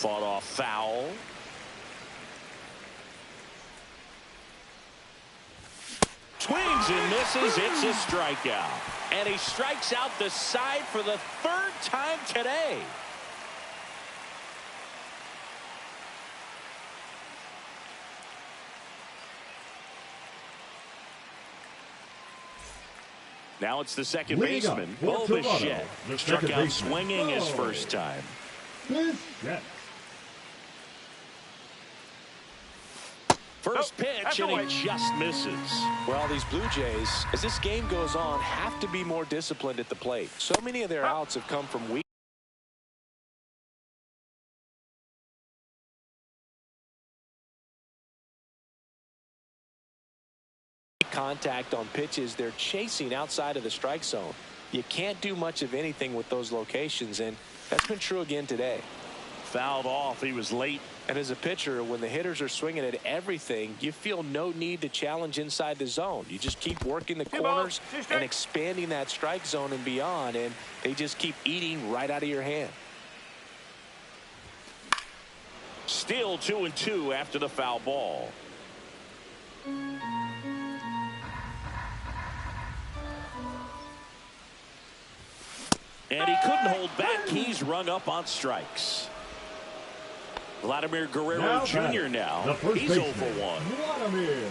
Fought off foul. Swings and misses. It's a strikeout. And he strikes out the side for the third time today. Now it's the second baseman, Bo Bichette. Struck out swinging his first time. First pitch, and he just misses. Well, these Blue Jays, as this game goes on, have to be more disciplined at the plate. So many of their outs have come from weak contact on pitches they're chasing outside of the strike zone. You can't do much of anything with those locations, and that's been true again today. Fouled off. He was late. And as a pitcher, when the hitters are swinging at everything, you feel no need to challenge inside the zone. You just keep working the corners and expanding that strike zone and beyond, and they just keep eating right out of your hand. Still 2-2 after the foul ball. And he couldn't hold back. He's rung up on strikes. Vladimir Guerrero Jr. now. He's 0 for 1. Vladimir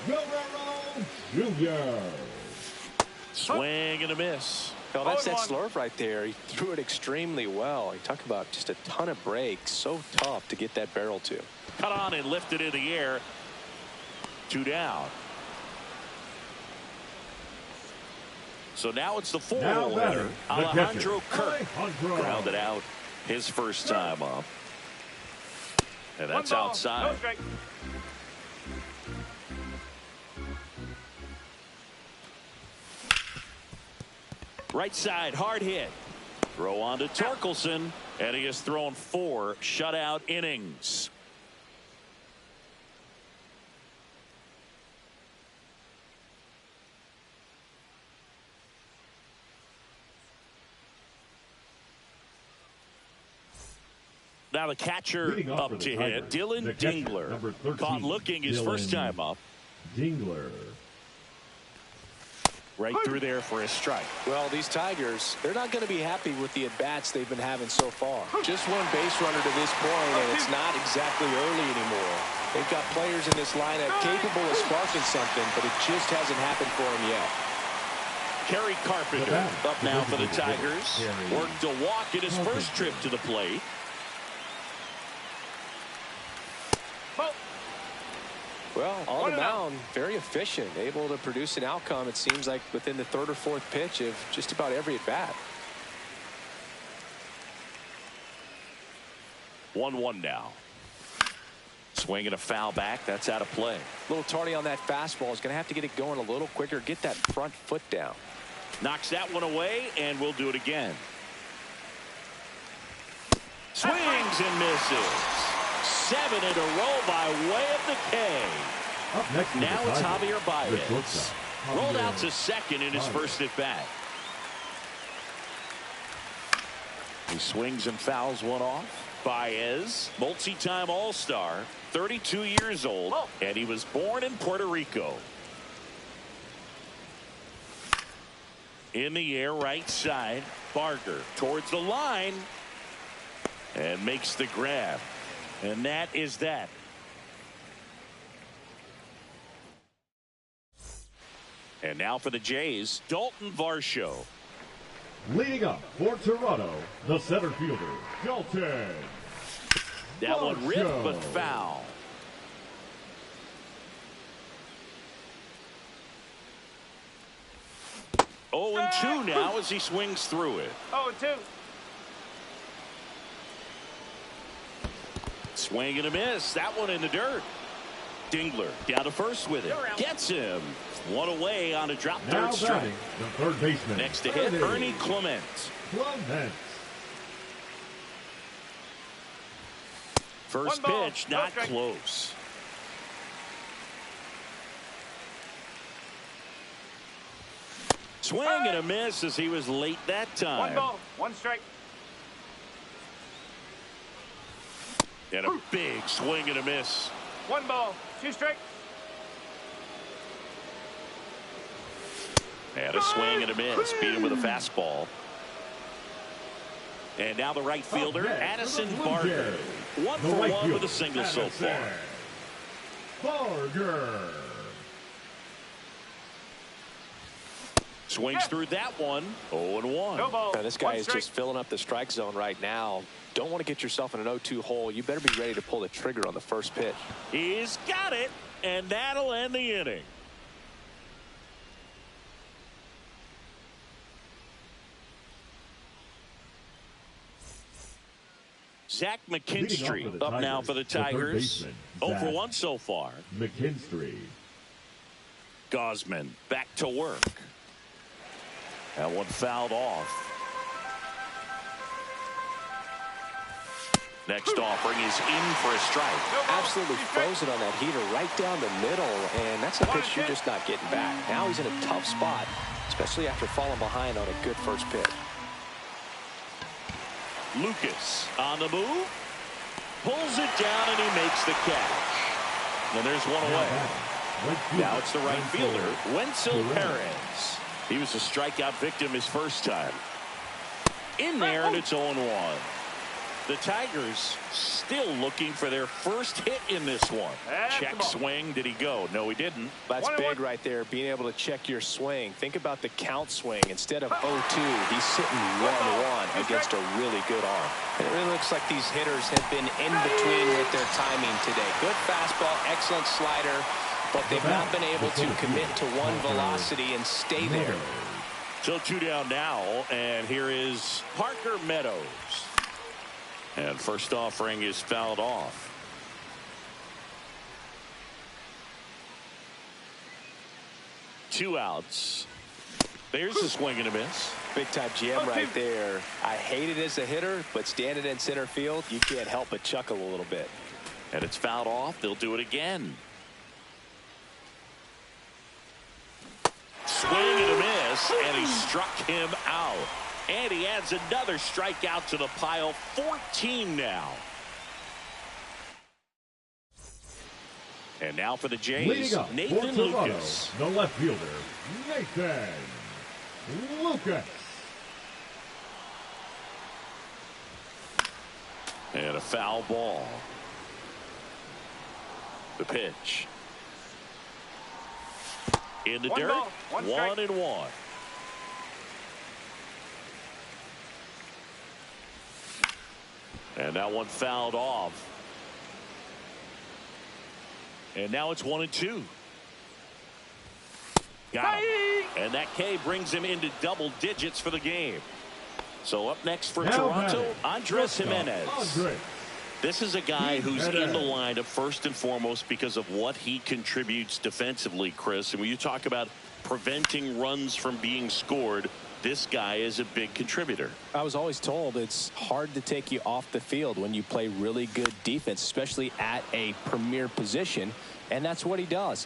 Guerrero Jr. Swing and a miss. Well, that's that slurve right there. He threw it extremely well. You talk about just a ton of breaks. So tough to get that barrel to. Cut on and lifted in the air. 2 down. So now it's the 4-hole hitter, Alejandro Kirk. Grounded out his first time up. And that's outside. Right side, hard hit. Throw on to Torkelson, and he has thrown 4 shutout innings. Now the catcher up to hit, Dylan Dingler. Caught looking his first time up. Dingler. Right through there for a strike. Well, these Tigers, they're not going to be happy with the at-bats they've been having so far. Just one base runner to this point, and it's not exactly early anymore. They've got players in this lineup capable of sparking something, but it just hasn't happened for them yet. Kerry Carpenter up now for the Tigers. Worked a walk in his first trip to the plate. Well, on the mound, very efficient, able to produce an outcome, it seems like, within the 3rd or 4th pitch of just about every at-bat. 1-1 now. Swing and a foul back. That's out of play. A little tardy on that fastball. Is going to have to get it going a little quicker. Get that front foot down. Knocks that one away, and we'll do it again. Swings and misses. 7 in a row by way of the K. Now it's Javier Baez. Rolled out to second in his first at bat. He swings and fouls one off. Baez, multi-time All-Star, 32 years old, and he was born in Puerto Rico. In the air, right side, Barger towards the line and makes the grab. And that is that. And now for the Jays, Dalton Varsho. Leading up for Toronto, the center fielder, Dalton. That one ripped but foul. Oh, and 2 now as he swings through it. 0-2. Swing and a miss. That one in the dirt. Dingler down to first with it. Gets him. 1 away on a drop third strike. The third baseman. Next to hit, Ernie Clement. First pitch, not close. Swing and a miss as he was late that time. 1 ball, 1 strike. And a big swing and a miss. 1 ball, 2 strikes. And a swing and a miss. Beat him with a fastball. And now the right fielder, Addison Barger. 1 for 1 with a single so far. Barger. Swings through that one. 0-1. No ball. Now this guy is just filling up the strike zone right now. Don't want to get yourself in an 0-2 hole. You better be ready to pull the trigger on the first pitch. He's got it, and that'll end the inning. Zach McKinstry up now for the Tigers. 0 for 1 so far. McKinstry. Gausman back to work. That one fouled off. Next offering is in for a strike. Absolutely frozen on that heater right down the middle, and that's a pitch you're just not getting back. Now he's in a tough spot, especially after falling behind on a good first pitch. Lucas on the move. Pulls it down, and he makes the catch. And there's one away. Now it's the right fielder, Wenzel Perez. He was a strikeout victim his first time. In there, and it's 0-1. The Tigers still looking for their first hit in this one. Check swing. Did he go? No, he didn't. That's big right there, being able to check your swing. Think about the count swing. Instead of 0-2, he's sitting 1-1 against a really good arm. And it really looks like these hitters have been in between with their timing today. Good fastball, excellent slider, but they've not been able to commit to one velocity and stay there. So 2 down now, and here is Parker Meadows. And first offering is fouled off. Two outs. There's a swing and a miss. Big time jam right there. I hate it as a hitter, but standing in center field, you can't help but chuckle a little bit. And it's fouled off. They'll do it again. Swing and a miss, and he struck him out. And he adds another strikeout to the pile. 14 now. And now for the Jays, Nathan Lucas. The left fielder, Nathan Lucas. And a foul ball. The pitch. In the dirt. 1-1. And that one fouled off. And now it's 1-2. Got him. And that K brings him into double digits for the game. So up next for Toronto, Andres Gimenez. This is a guy who's in the lineup first and foremost because of what he contributes defensively, Chris. And when you talk about preventing runs from being scored, this guy is a big contributor. I was always told it's hard to take you off the field when you play really good defense, especially at a premier position, and that's what he does.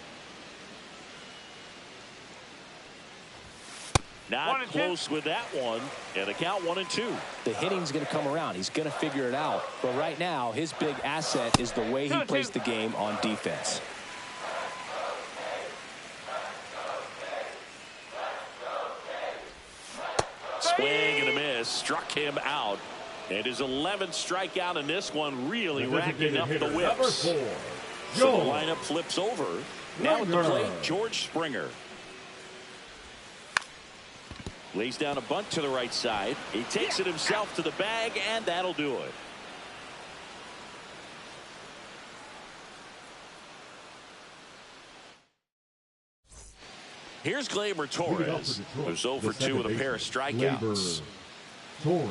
Not close with that one, and the count 1-2. The hitting's going to come around. He's going to figure it out. But right now, his big asset is the way he plays the game on defense. Swing and a miss, struck him out. And his 11th strikeout in this one, really racking up the whips. So the lineup flips over. Now at the plate, George Springer. Lays down a bunt to the right side. He takes it himself to the bag, and that'll do it. Here's Gleyber Torres, who's 0 for 2 with a pair of strikeouts. Torres.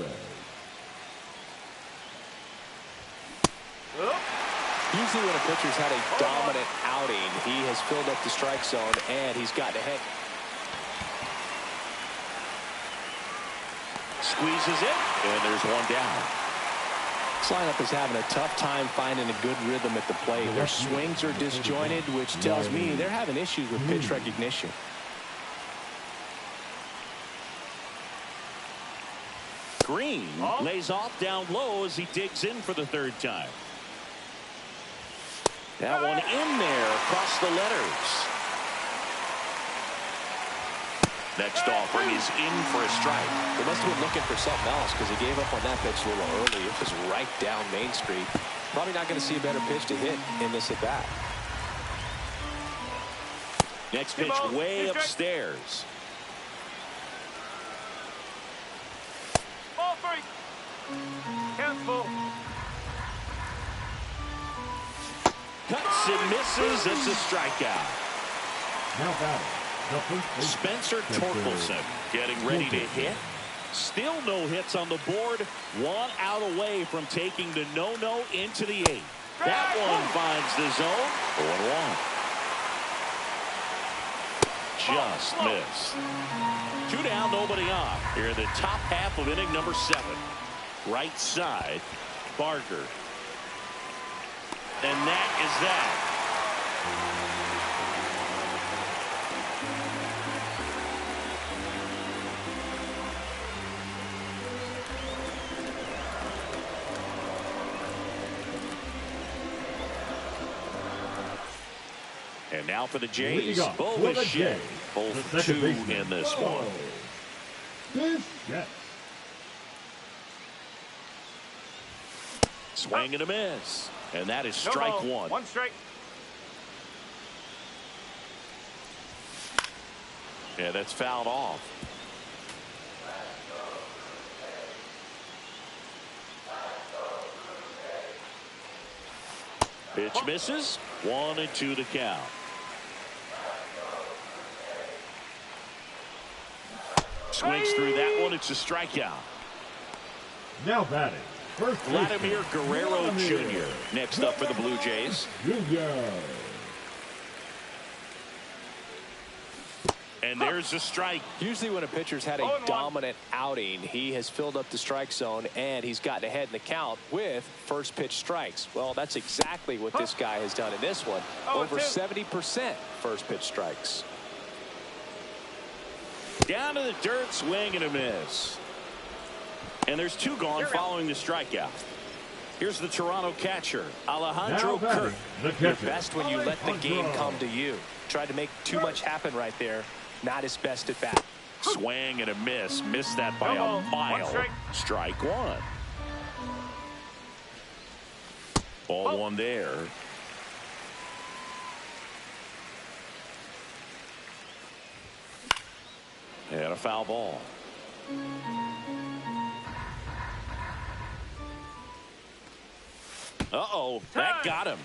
Usually when a pitcher's had a dominant outing, he has filled up the strike zone, and he's gotten ahead. Squeezes it, and there's one down. This lineup is having a tough time finding a good rhythm at the plate. Their swings are disjointed, which tells me they're having issues with pitch recognition. Green lays off down low as he digs in for the third time. That one in there across the letters. Next offering is in for a strike. They must have been looking for something else because he gave up on that pitch a little early. It was right down Main Street. Probably not going to see a better pitch to hit in this at bat. Next pitch way upstairs. Ball 3. Count full. Cuts and misses. It's a strikeout. Now batting, the first baseman, Spencer Torkelson getting ready to hit. Still no hits on the board. One out away from taking the no-no into the 8th. That one finds the zone. 0-1. Just missed. 2 down, nobody on. Here in the top half of inning number 7. Right side, Barker. And that is that. And now for the Jays, Bobichet, both 2 in this one. Swing and a miss. And that is strike 1. 1 strike. Yeah, that's fouled off. Pitch misses. 1-2 to count. Swings through that one. It's a strikeout. Now batting, first Vladimir Guerrero Jr. next up for the Blue Jays. And there's a strike. Usually when a pitcher's had a dominant outing, he has filled up the strike zone and he's gotten ahead in the count with first pitch strikes. Well, that's exactly what this guy has done in this one. Over 70% first pitch strikes. Down to the dirt, swing and a miss. And there's 2 gone following the strikeout. Here's the Toronto catcher, Alejandro Kirk. You're best when you let the game come to you. Tried to make too much happen right there. Not his best at bat. Swing and a miss. Missed that by a mile. Strike 1. Ball 1 there. And a foul ball. Uh-oh, that got him.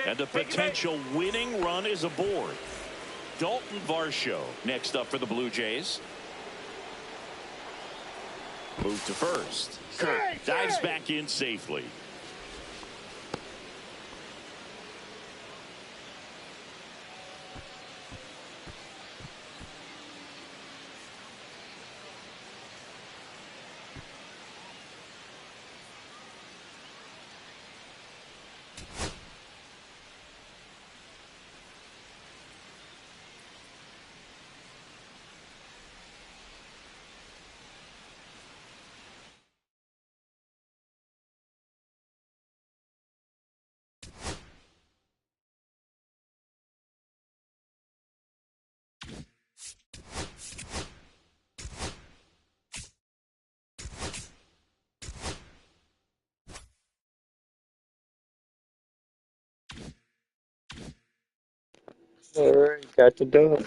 And the potential winning run is aboard. Dalton Varsho next up for the Blue Jays. Move to first. Kirk dives back in safely. All right, got the dub.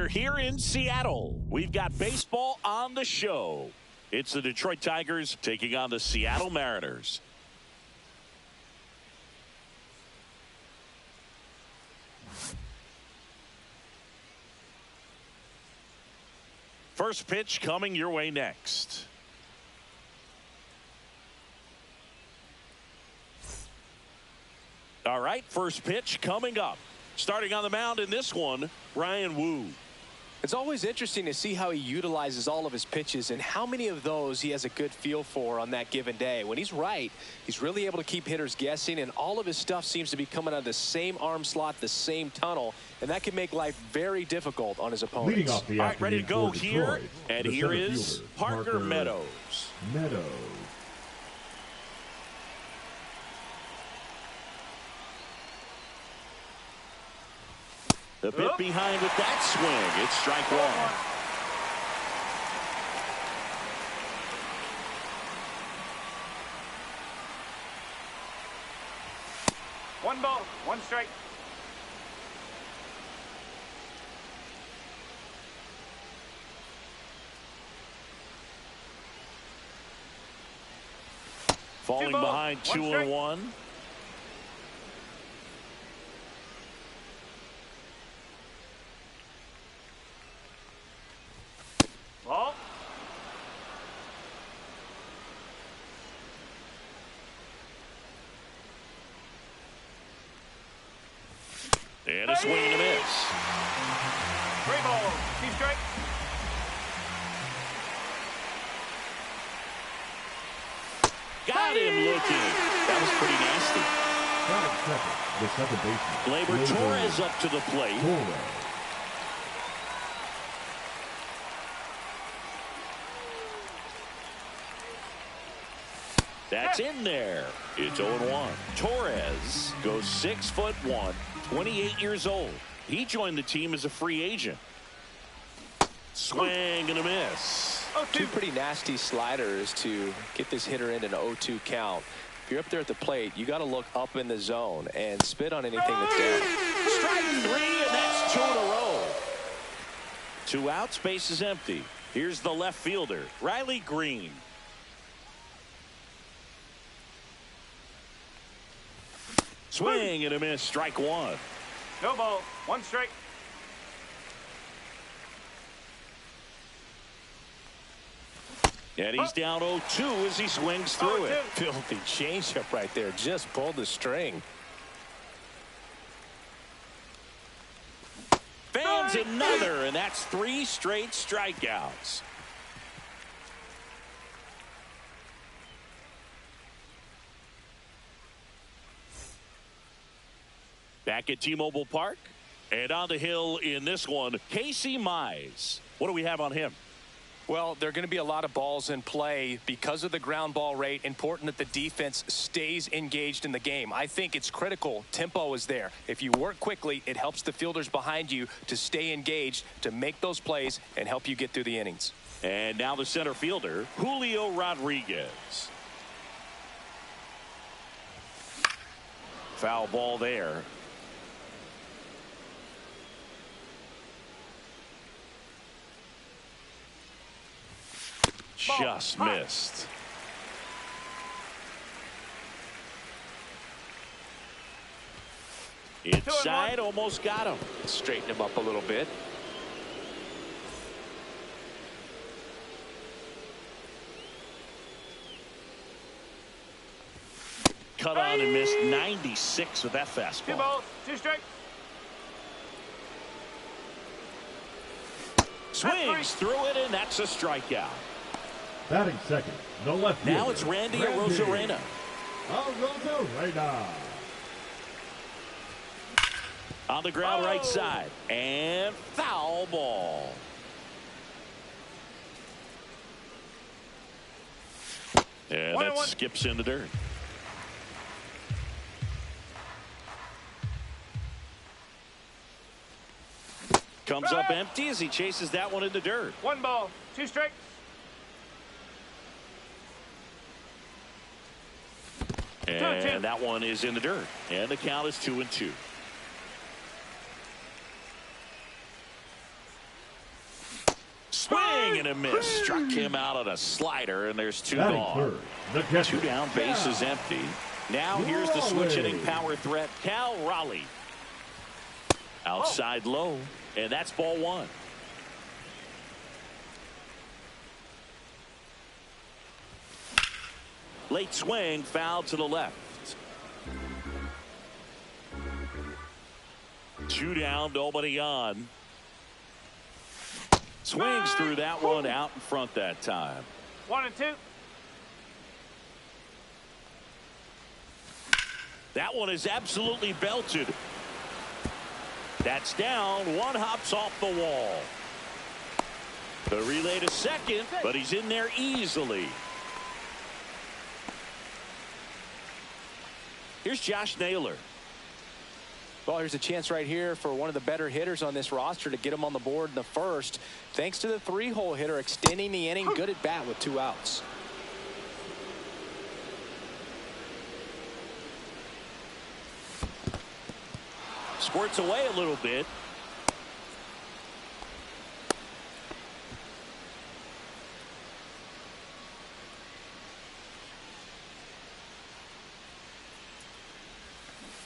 We're here in Seattle. We've got baseball on the show. It's the Detroit Tigers taking on the Seattle Mariners. First pitch coming your way next. All right, first pitch coming up. Starting on the mound in this one, Ryan Wu. It's always interesting to see how he utilizes all of his pitches and how many of those he has a good feel for on that given day. When he's right, he's really able to keep hitters guessing, and all of his stuff seems to be coming out of the same arm slot, the same tunnel, and that can make life very difficult on his opponents. Leading off the all right, ready to go here, Detroit, and here is Parker Meadows. The bit behind with that swing. It's strike one. One ball, one strike. Falling behind 2-1. Ball. And a swing and a miss. 3 balls, 2 strikes. Got him looking. That was pretty nasty. The second baseman, Gleyber Torres up to the plate. That's in there. It's 0-1. Torres goes 6'1", 28 years old. He joined the team as a free agent. Swing and a miss. 2 pretty nasty sliders to get this hitter in an 0-2 count. If you're up there at the plate, you got to look up in the zone and spit on anything that's down. Strike 3, and that's 2 in a row. 2 outs, base is empty. Here's the left fielder, Riley Green. Swing and a miss, strike 1. No ball, 1 strike. And he's down 0-2 as he swings through it. Filthy changeup right there. Just pulled the string. Fans another, and that's 3 straight strikeouts. Back at T-Mobile Park, and on the hill in this one, Casey Mize. What do we have on him? Well, there are going to be a lot of balls in play because of the ground ball rate. Important that the defense stays engaged in the game. I think it's critical. Tempo is there. If you work quickly, it helps the fielders behind you to stay engaged, to make those plays, and help you get through the innings. And now the center fielder, Julio Rodriguez. Foul ball there. Just missed. Inside, almost got him. Straighten him up a little bit. Cut on and missed 96 with that fastball. 2 balls, 2 strikes. Swings through it, and that's a strikeout. Batting second, the left fielder. Now it's Randy Arozarena. Arozarena. On the ground right side. And foul ball. And that skips in the dirt. Comes up empty as he chases that one in the dirt. 1 ball, 2 strikes. And that one is in the dirt. And the count is 2-2. Swing and a miss. Struck him out on a slider, and there's two gone. Two down, base is empty. Now here's the switch-hitting power threat, Cal Raleigh. Outside low, and that's ball one. Late swing, foul to the left. Two down, nobody on. Swings through that one, out in front that time. 1-2. That one is absolutely belted. That's down. One hops off the wall. The relay to second, but he's in there easily. Here's Josh Naylor. Well, here's a chance right here for one of the better hitters on this roster to get him on the board in the first. Thanks to the three-hole hitter extending the inning. Good at bat with 2 outs. Squirts away a little bit.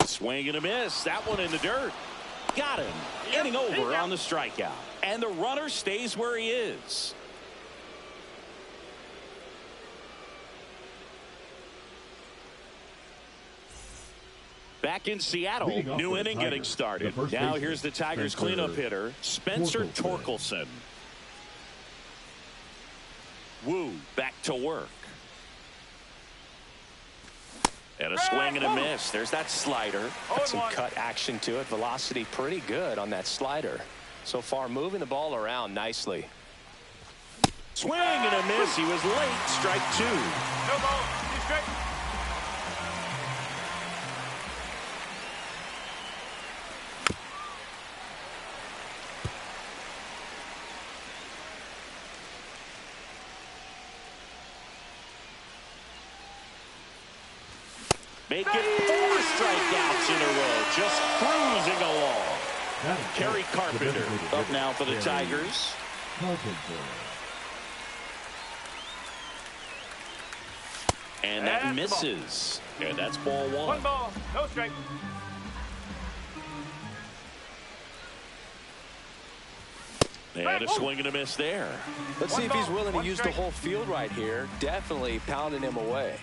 Swing and a miss. That one in the dirt. Got him. Inning over on the strikeout. And the runner stays where he is. Back in Seattle, new inning getting started. Now here's the Tigers cleanup hitter, Spencer Torkelson. Wu back to work. And a swing and a miss. There's that slider. Got some cut action to it. Velocity pretty good on that slider. So far moving the ball around nicely. Swing and a miss. He was late. Strike 2. No ball. 2 straight. Make it 4 strikeouts in a row. Just cruising along. Kerry Carpenter up now for the Tigers. And that misses. And that's ball 1. 1 ball. No strike. And a swing and a miss there. Let's see if he's willing to use the whole field right here. Definitely pounding him away.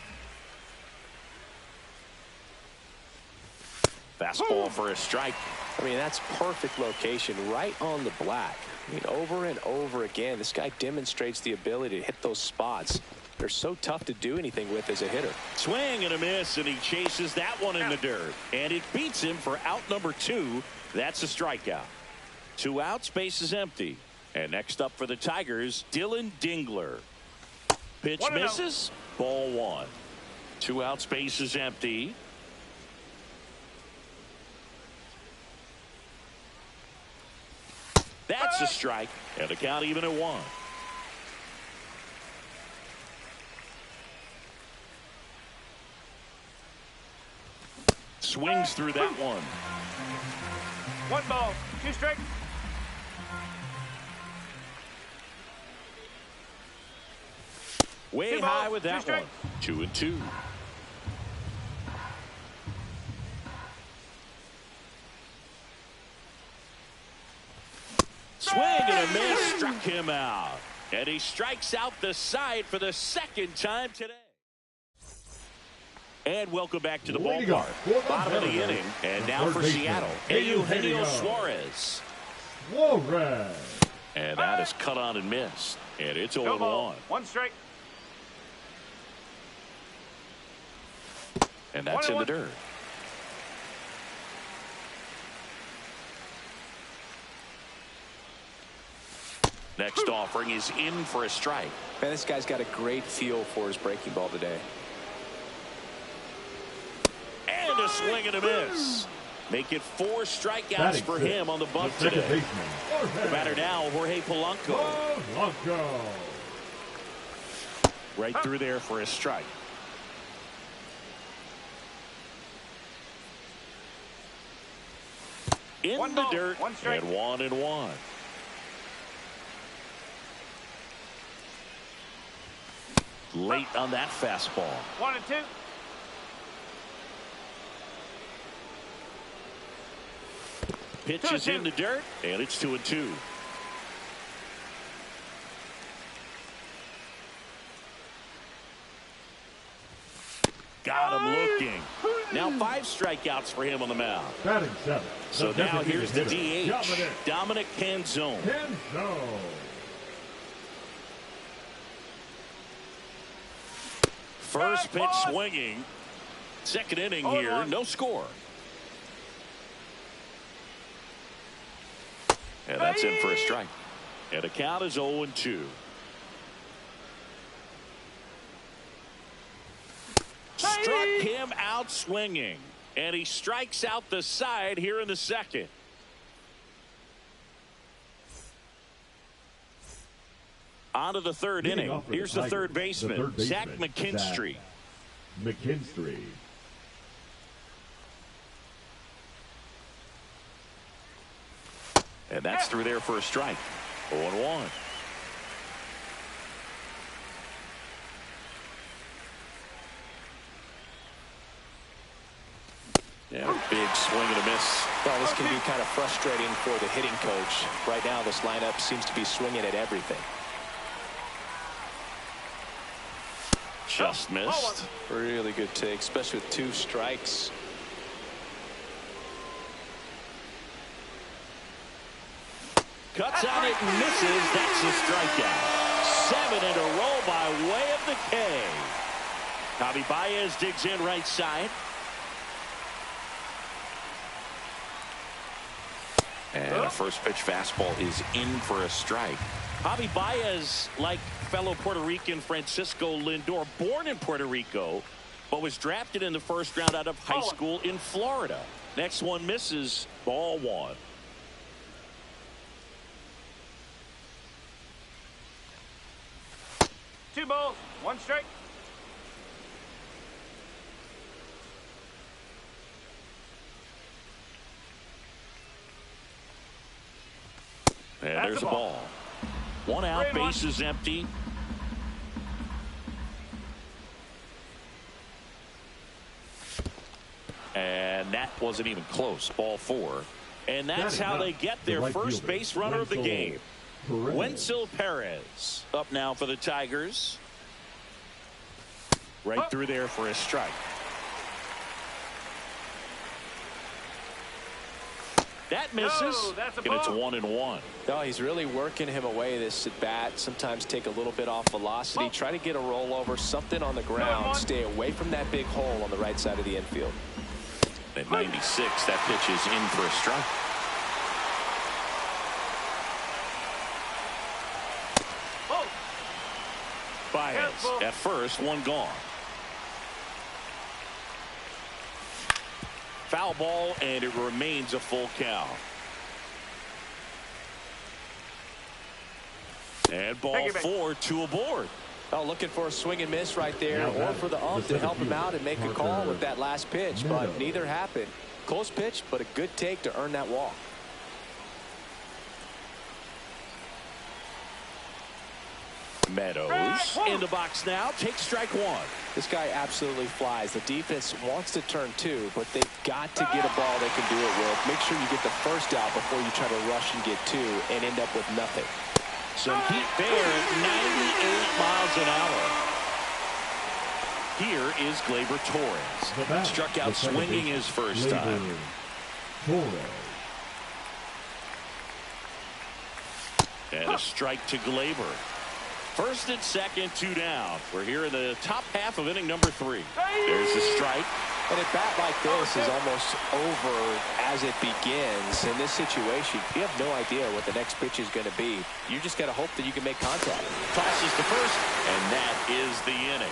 Fastball for a strike. I mean, that's perfect location right on the black. I mean, over and over again, this guy demonstrates the ability to hit those spots. They're so tough to do anything with as a hitter. Swing and a miss, and he chases that one in the dirt. And it beats him for out number 2. That's a strikeout. 2 outs, base is empty. And next up for the Tigers, Dylan Dingler. Pitch misses, ball 1. 2 outs, base is empty. That's a strike, and the count even at 1. Swings through that one. 1 ball. 2 straight. Way high with that one. 2-2. Swing and a miss, struck him out. And he strikes out the side for the 2nd time today. And welcome back to the ballpark. Bottom of the inning. And now for Seattle, Eugenio Suarez. And that is cut on and missed. And it's 0-1. 1 strike. And that's in the dirt. Next offering is in for a strike. Man, this guy's got a great feel for his breaking ball today. And a swing and a miss. Make it 4 strikeouts for him on the bunt today. The batter now, Jorge Polanco. Right through there for a strike. In the dirt, and 1-1. Late on that fastball. 1-2. Pitch is in the dirt, and it's 2-2. Got him looking. Now 5 strikeouts for him on the mound. Batting 7. So now here's the DH, Dominic Canzone. First pitch swinging. Second inning here, no score. And that's in for a strike. And the count is 0-2. Struck him out swinging. And he strikes out the side here in the second. On to the third inning. Here's the third baseman, Zach McKinstry. And that's through there for a strike. 0-1. Yeah, big swing and a miss. Well, this can be kind of frustrating for the hitting coach. Right now, this lineup seems to be swinging at everything. Just missed. Really good take, especially with 2 strikes. Cuts on it and misses. That's a strikeout. 7 in a row by way of the K. Javi Baez digs in right side. And a first pitch fastball is in for a strike. Javi Baez, like fellow Puerto Rican Francisco Lindor, born in Puerto Rico, but was drafted in the first round out of high school in Florida. Next one misses, ball 1. Two balls, 1 strike. And there's a ball. 1 out, base is empty. And that wasn't even close. Ball 4. And that's how they get their first base runner of the game. Wenceel Perez up now for the Tigers. Right through there for a strike. That misses, and it's 1-1. No, he's really working him away this at bat. Sometimes take a little bit off velocity. Try to get a rollover, something on the ground. Stay away from that big hole on the right side of the infield. At 96, that pitch is in for a strike. Baez at first, 1 gone. Foul ball, and it remains a full count. And ball 4, 2 aboard. Oh, looking for a swing and miss right there, or for the ump to help him out and make a call with that last pitch, but neither happened. Close pitch, but a good take to earn that walk. Meadows in the box now. Takes strike 1. This guy absolutely flies. The defense wants to turn 2, but they've got to get a ball they can do it with. Make sure you get the first out before you try to rush and get 2 and end up with nothing. Some heat there at 98 miles an hour. Here is Gleyber Torres. Struck out swinging his first time. And a strike to Gleyber. First and second, 2 down. We're here in the top half of inning number 3. There's the strike. And a bat like this is almost over as it begins. In this situation, you have no idea what the next pitch is going to be. You just got to hope that you can make contact. Tosses to first, and that is the inning.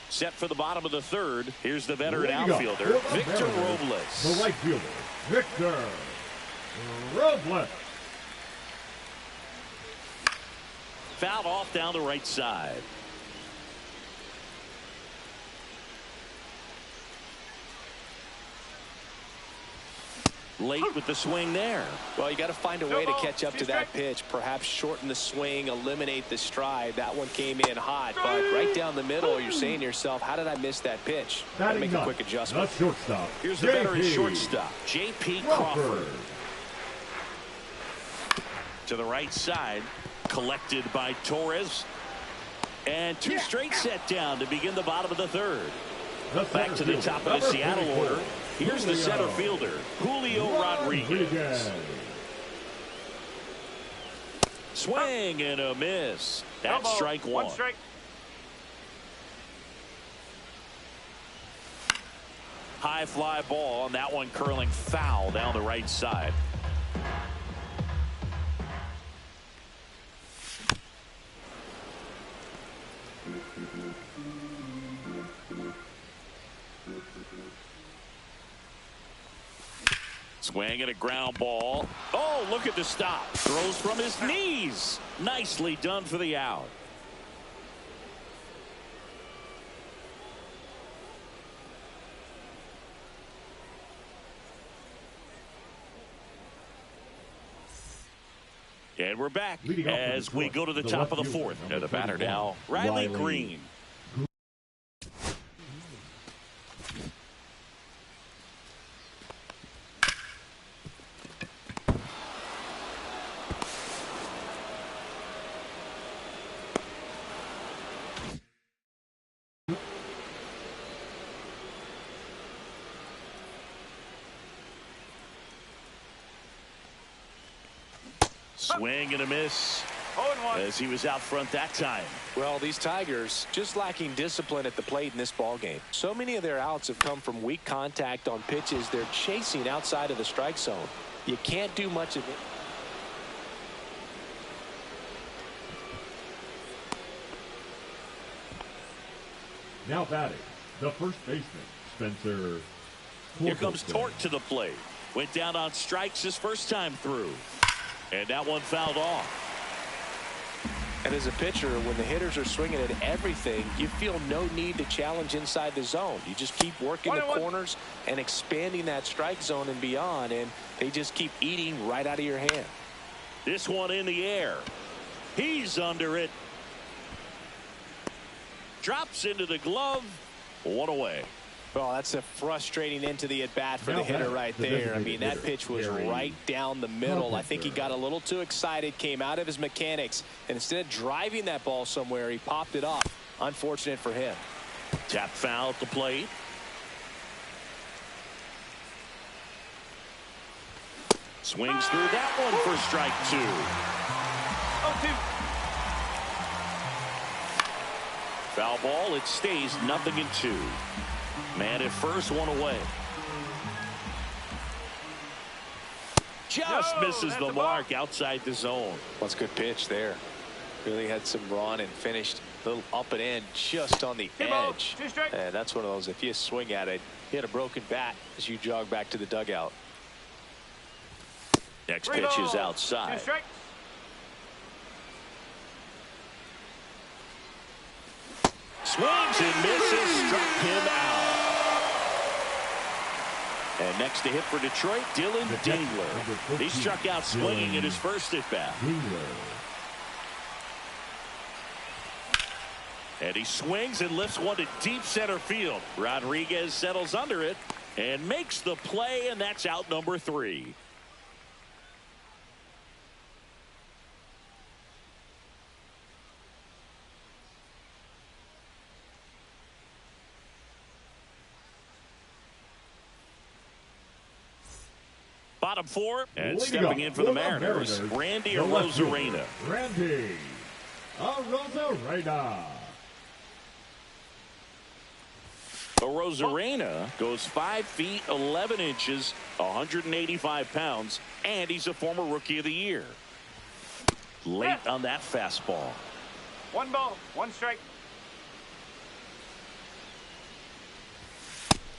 Set for the bottom of the 3rd. Here's the veteran outfielder, Victor Robles. The right fielder, Victor Robles. Fouled off down the right side. late with the swing there. Well, you got to find a way to catch up to that pitch. Perhaps shorten the swing, eliminate the stride. That one came in hot, but right down the middle, you're saying to yourself, how did I miss that pitch? Got to make a quick adjustment. The shortstop. Here's the veteran shortstop, J.P. Crawford. To the right side, collected by Torres. And two straight set down to begin the bottom of the third. Back to the top of the Seattle order. Here's the center fielder, Julio Rodriguez. Swing and a miss. That's strike one. Strike. High fly ball, and that one curling foul down the right side. Swing and a ground ball. Oh, look at the stop. Throws from his knees. Nicely done for the out. And we're back as we go to the top of the fourth. And the batter now, Riley Green. Swing and a miss as he was out front that time. Well, these Tigers just lacking discipline at the plate in this ball game. So many of their outs have come from weak contact on pitches they're chasing outside of the strike zone. You can't do much of it. Now batting, the first baseman, Spencer. Here comes Torque to the plate. Went down on strikes his first time through. And that one fouled off. And as a pitcher, when the hitters are swinging at everything, you feel no need to challenge inside the zone. You just keep working the corners and expanding that strike zone and beyond, and they just keep eating right out of your hand. This one in the air. He's under it. Drops into the glove. One away. Well, that's a frustrating end to the at-bat for the hitter right there. I mean, that pitch was right down the middle. I think he got a little too excited, came out of his mechanics, and instead of driving that ball somewhere, he popped it off. Unfortunate for him. Tap foul at the plate. Swings through that one for strike two. 0-2. Foul ball. It stays 0-2. Man at first, one away. Just misses the mark outside the zone. That's a good pitch there. Really had some run and finished a little up and in just on the edge. And that's one of those, if you swing at it, hit a broken bat as you jog back to the dugout. Next pitch is outside. Swings and misses, struck him out. And next to hit for Detroit, Dylan Dingler. He struck out swinging in his first at bat. And he swings and lifts one to deep center field. Rodriguez settles under it and makes the play, and that's out number 3. Bottom 4, and stepping in for the Mariners, Randy Arozarena. Randy Arozarena. Arozarena goes 5 feet 11 inches, 185 pounds, and he's a former Rookie of the Year. Late on that fastball. 1 ball, 1 strike.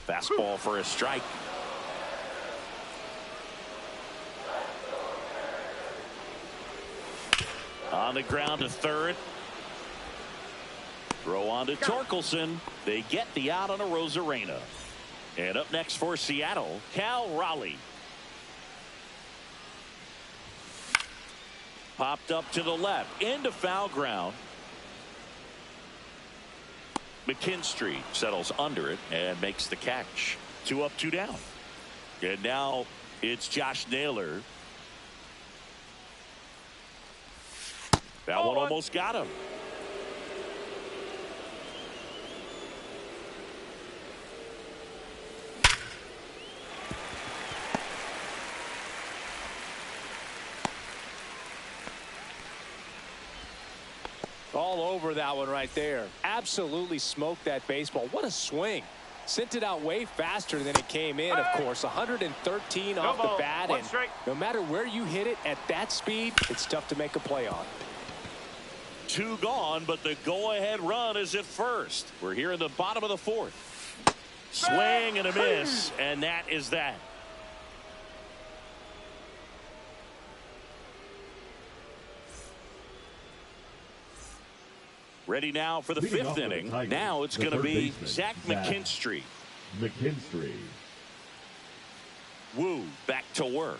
Fastball for a strike. On the ground to third. Throw on to Torkelson. They get the out on Arozarena. And up next for Seattle, Cal Raleigh. Popped up to the left into foul ground. McKinstry settles under it and makes the catch. 2 up, 2 down. And now it's Josh Naylor. That one almost got him. All over that one right there. Absolutely smoked that baseball. What a swing. Sent it out way faster than it came in, of course. 113 off the bat. And no matter where you hit it at that speed, it's tough to make a play on. 2 gone, but the go-ahead run is at first. We're here in the bottom of the 4th. Swing and a miss, and that is that. Ready now for the 5th inning. Now it's going to be Zach McKinstry. Wu back to work.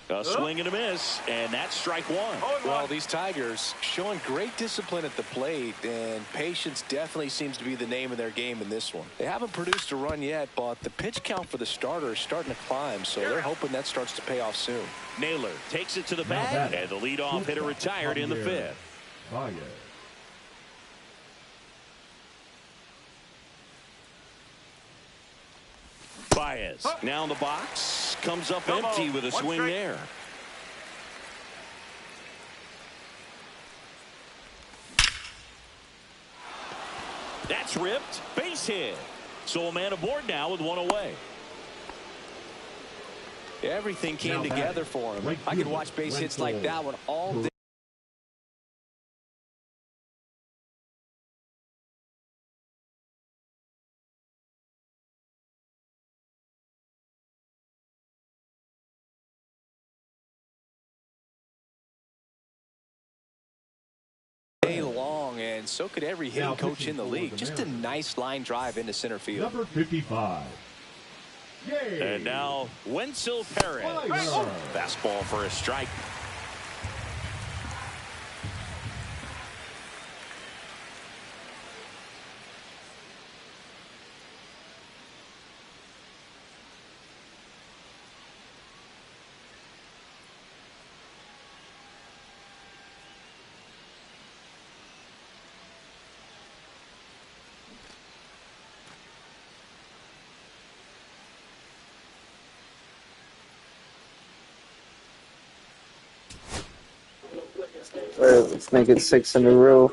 A swing and a miss, and that's strike 1. Well, these Tigers showing great discipline at the plate, and patience definitely seems to be the name of their game in this one. They haven't produced a run yet, but the pitch count for the starter is starting to climb, so they're hoping that starts to pay off soon. Naylor takes it to the bat, and the leadoff hitter retired in the 5th. Baez now in the box, comes up empty with a swing there. That's ripped, base hit. So a man aboard now with 1 away. Everything came together for him. I could watch base hits like that one all day. Long, and so could every hitting coach in the league. Just a nice line drive into center field. Number 55. And now Wenzel Perez. Fastball for a strike. Let's make it 6 in a row.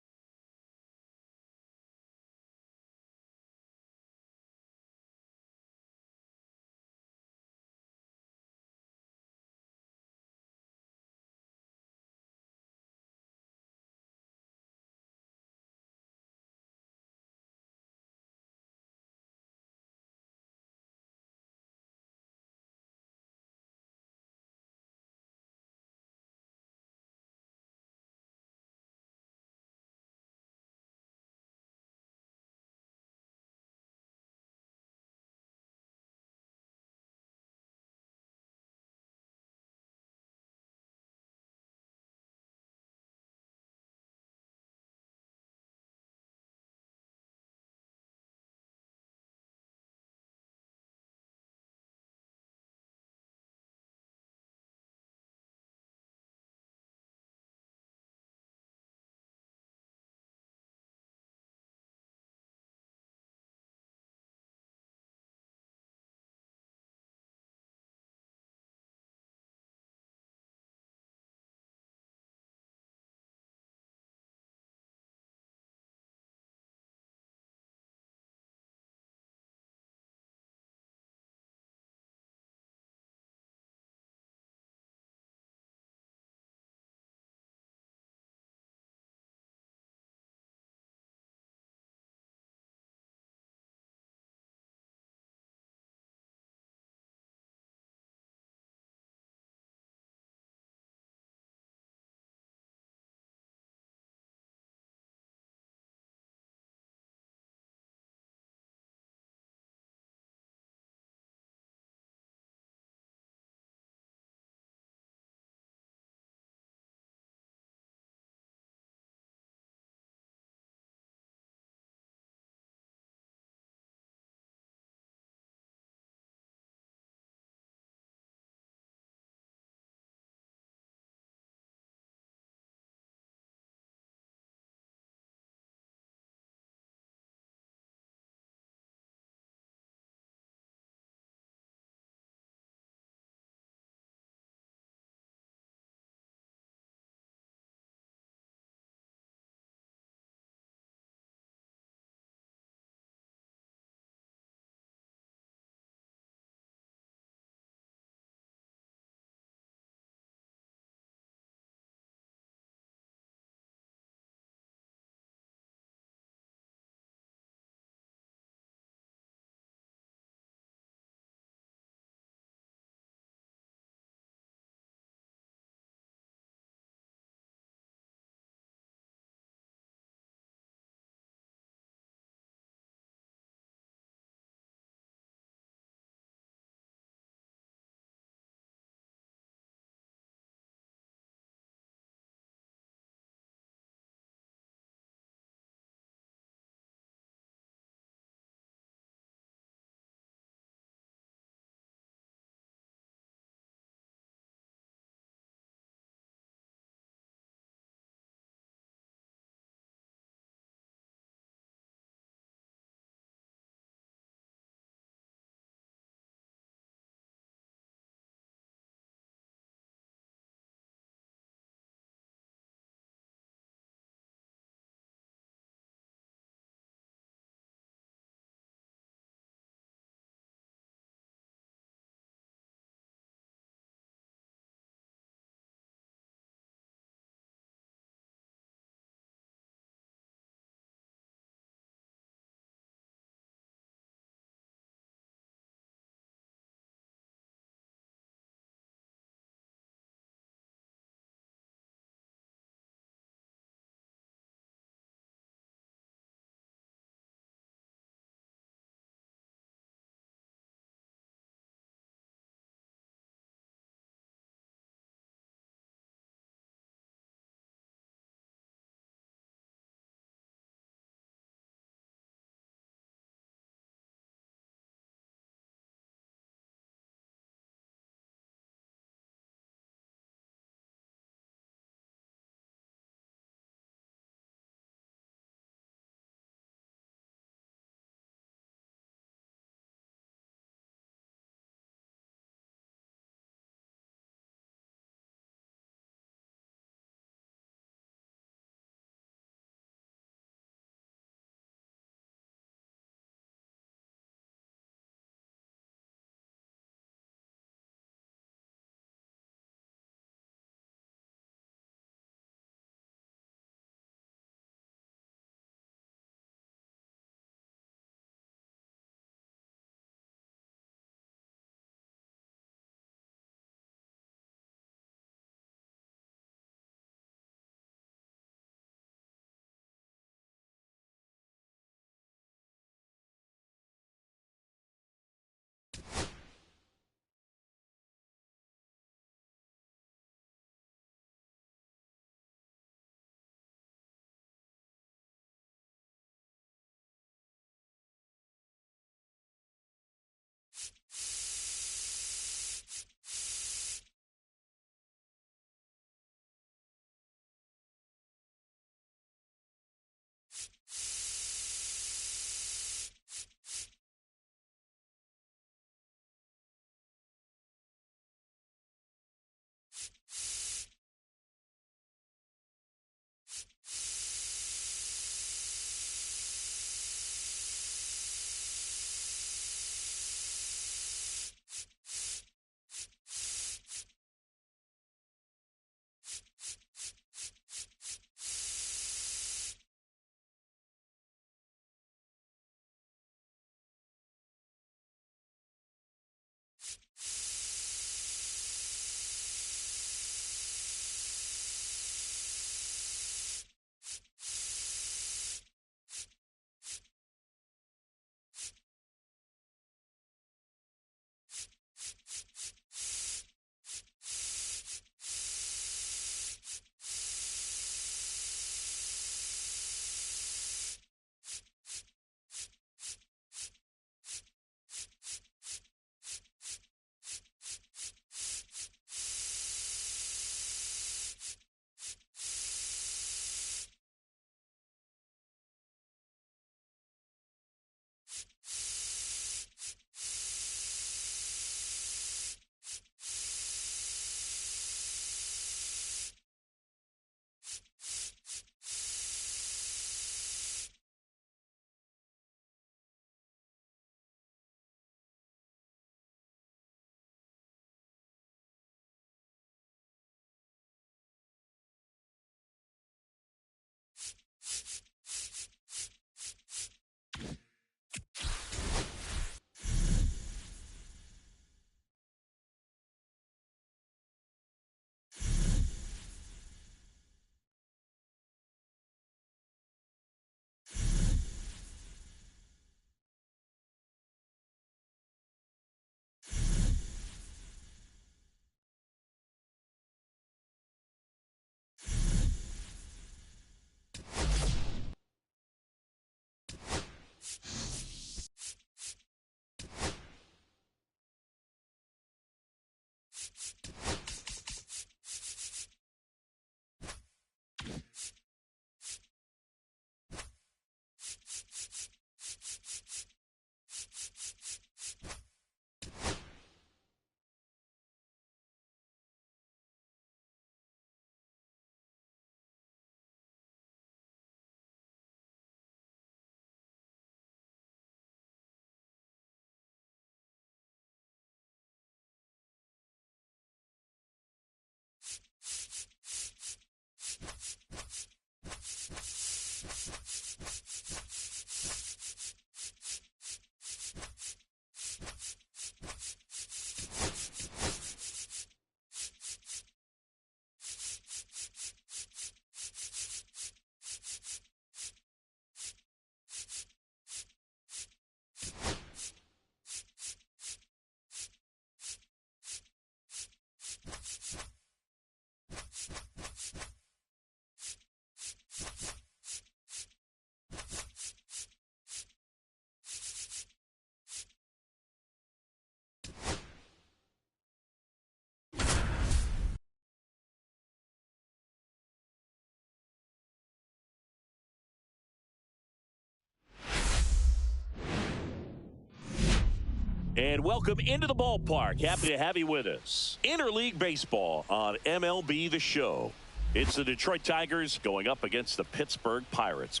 And welcome into the ballpark. Happy to have you with us. Interleague Baseball on MLB The Show. It's the Detroit Tigers going up against the Pittsburgh Pirates.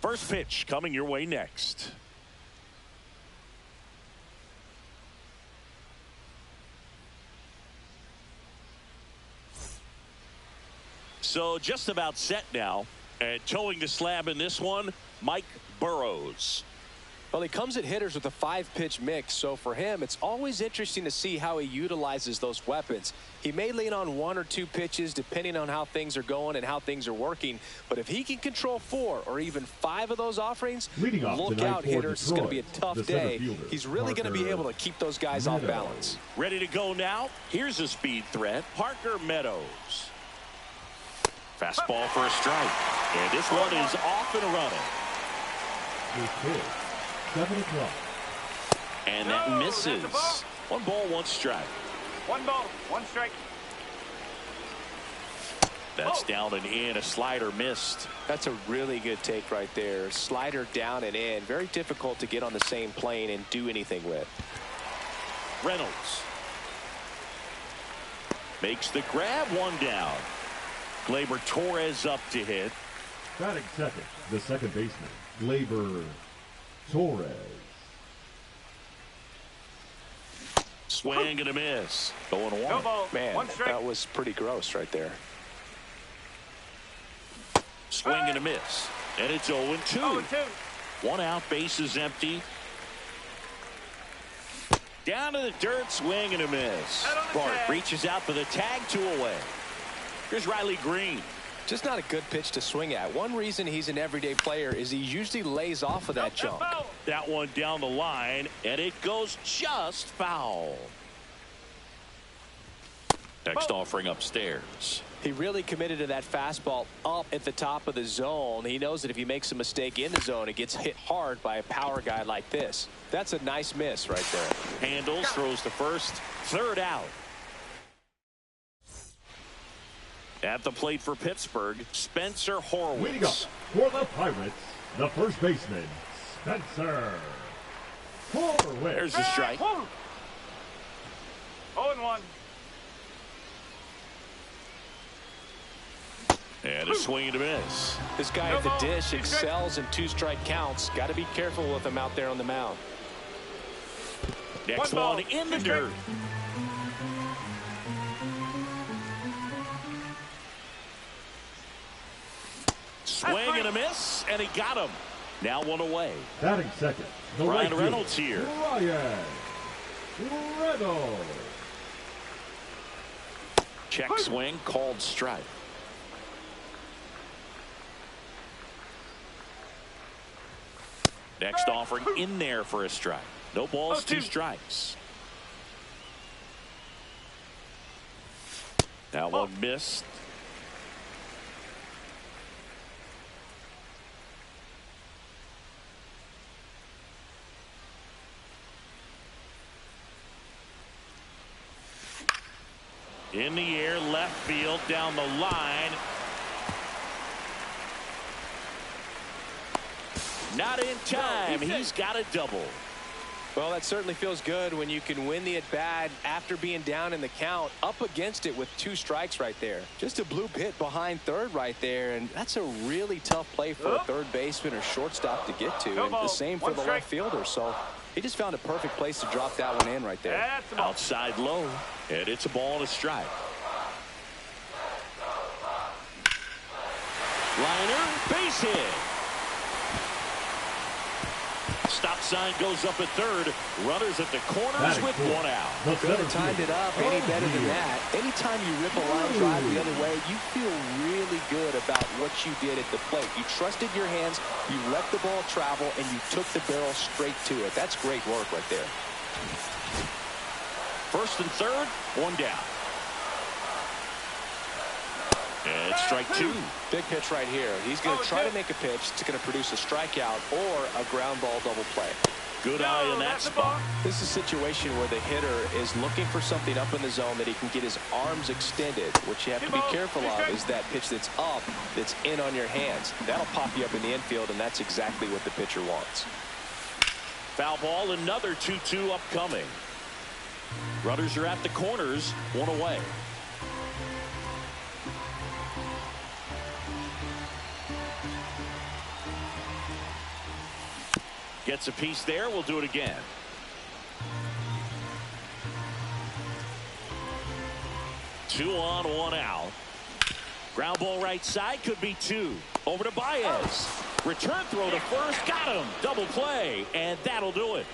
First pitch coming your way next. So just about set now. And towing the slab in this one, Mike Burrows. Well, he comes at hitters with a 5-pitch mix, so for him, it's always interesting to see how he utilizes those weapons. He may lean on 1 or 2 pitches depending on how things are going and how things are working, but if he can control 4 or even 5 of those offerings, look out, hitters. It's going to be a tough day. He's really going to be able to keep those guys off balance. Ready to go now? Here's a speed threat, Parker Meadows. Fastball for a strike, and this one is off and running. 7 o'clock. And that misses. 1 ball, 1 strike. 1 ball, 1 strike. That's down and in. A slider missed. That's a really good take right there. Slider down and in. Very difficult to get on the same plane and do anything with. Reynolds makes the grab. 1 down. Gleyber Torres up to hit. Batting second, the second baseman, Gleyber Torres. Swing and a miss. 0-1. No ball. Man, that was pretty gross right there. Swing and a miss. And it's 0-2. 0-2. 1 out, base is empty. Down to the dirt, swing and a miss. Bart reaches out for the tag, 2 away. Here's Riley Green. Just not a good pitch to swing at. One reason he's an everyday player is he usually lays off of that jump. That one down the line, and it goes just foul. Next offering upstairs. He really committed to that fastball up at the top of the zone. He knows that if he makes a mistake in the zone, it gets hit hard by a power guy like this. That's a nice miss right there. Handles, throws to first, 3rd out. At the plate for Pittsburgh, Spencer Leading up Horwitz. for the Pirates, the first baseman, Spencer Horwitz. There's the strike. 0-1. And a swing and a miss. This guy at the dish excels in 2-strike counts. Got to be careful with him out there on the mound. Next one in the dirt. Swing and a miss, and he got him. Now one away. Batting second, the Ryan right Reynolds fielder, here. Ryan Reynolds. Check swing, called strike. Next offering in there for a strike. No balls, 2 strikes. That one missed. In the air, left field, down the line. Not in time. He's got a double. Well, that certainly feels good when you can win the at-bat after being down in the count, up against it with 2 strikes right there. Just a bloop hit behind third right there, and that's a really tough play for a third baseman or shortstop to get to, and the same for the left fielder. So he just found a perfect place to drop that one in right there. Outside low, and it's a ball and a strike. Liner, base hit. Stop sign goes up at third. Runners at the corners with 1 out. Couldn't have timed it up any better than that. Anytime you rip a line drive the other way, you feel really good about what you did at the plate. You trusted your hands, you let the ball travel, and you took the barrel straight to it. That's great work right there. First and third, 1 down. And strike 2. Big pitch right here. He's going to try to make a pitch that's going to produce a strikeout or a ground ball double play. Good eye in that spot. This is a situation where the hitter is looking for something up in the zone that he can get his arms extended. What you have to be careful of is that pitch that's up, that's in on your hands. That'll pop you up in the infield, and that's exactly what the pitcher wants. Foul ball, another 2-2 upcoming. Runners are at the corners, 1 away. Gets a piece there. We'll do it again. Two on, 1 out. Ground ball right side, could be 2. Over to Baez. Return throw to first, got him. Double play, and that'll do it.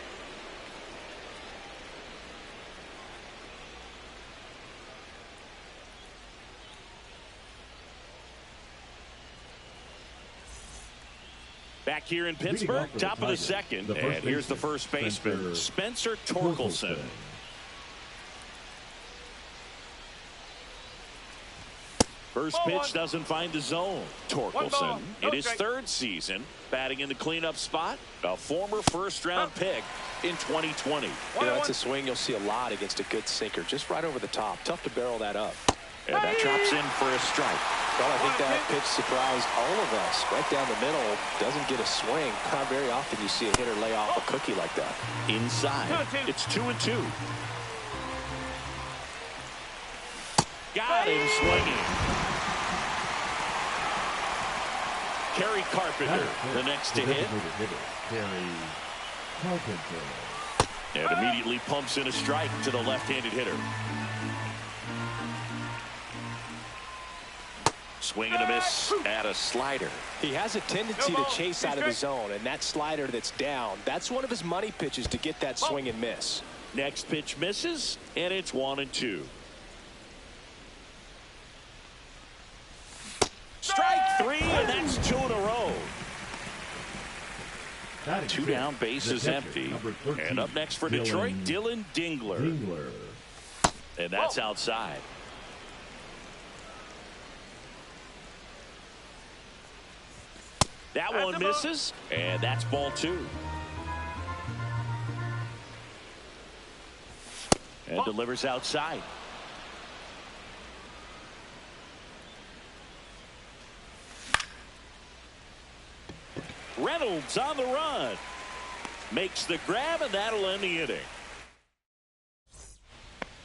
Back here in Pittsburgh, top of the second, and here's the first baseman, Spencer Torkelson. First pitch doesn't find the zone. Torkelson, in his 3rd season, batting in the cleanup spot, a former first-round pick in 2020. You know, that's a swing you'll see a lot against a good sinker, just right over the top. Tough to barrel that up. And that drops in for a strike. Well, I think that pitch surprised all of us. Right down the middle, doesn't get a swing. Not very often you see a hitter lay off a cookie like that. Inside, it's 2-2. Got him swinging. Kerry Carpenter, the next to hit. Kerry Carpenter. And immediately pumps in a strike to the left-handed hitter. Swing and a miss at a slider. He has a tendency to chase out of the zone, and that slider that's down, that's one of his money pitches to get that swing and miss. Next pitch misses, and it's 1-2. Strike 3, and that's 2 in a row. 2 down, base is empty. And up next for Detroit, Dylan Dingler. And that's outside. That one misses, and that's ball 2. And delivers outside. Reynolds on the run. Makes the grab, and that'll end the inning.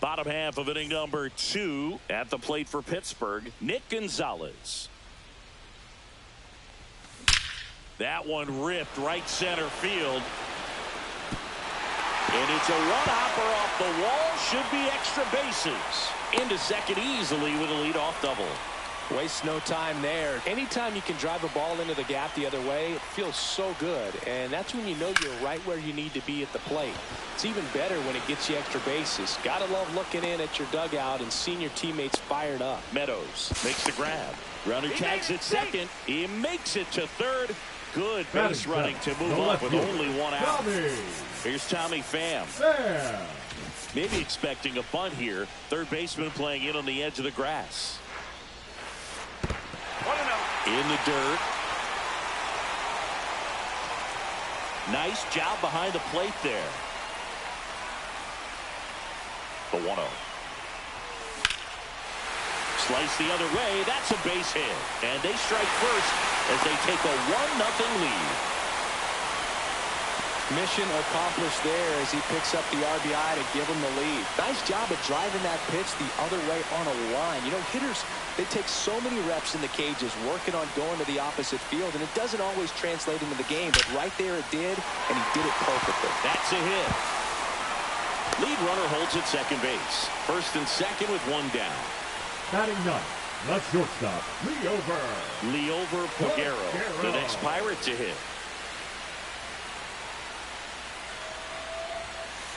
Bottom half of inning number 2 at the plate for Pittsburgh, Nick Gonzalez. That one ripped right center field. And it's a one-hopper off the wall. Should be extra bases. Into second easily with a leadoff double. Waste no time there. Anytime you can drive a ball into the gap the other way, it feels so good. And that's when you know you're right where you need to be at the plate. It's even better when it gets you extra bases. Gotta love looking in at your dugout and seeing your teammates fired up. Meadows makes the grab. Runner tags at second. He makes it to third. Good base running to move up with only one out. Here's Tommy Pham. Maybe expecting a bunt here. Third baseman playing in on the edge of the grass. In the dirt. Nice job behind the plate there. The 1-0. Slice the other way. That's a base hit. And they strike first as they take a 1-0 lead. Mission accomplished there as he picks up the RBI to give him the lead. Nice job of driving that pitch the other way on a line. You know, hitters, they take so many reps in the cages working on going to the opposite field, and it doesn't always translate into the game, but right there it did, and he did it perfectly. That's a hit. Lead runner holds at second base. First and second with one down. Batting ninth, the shortstop, Liover Peguero, the next Pirate to hit.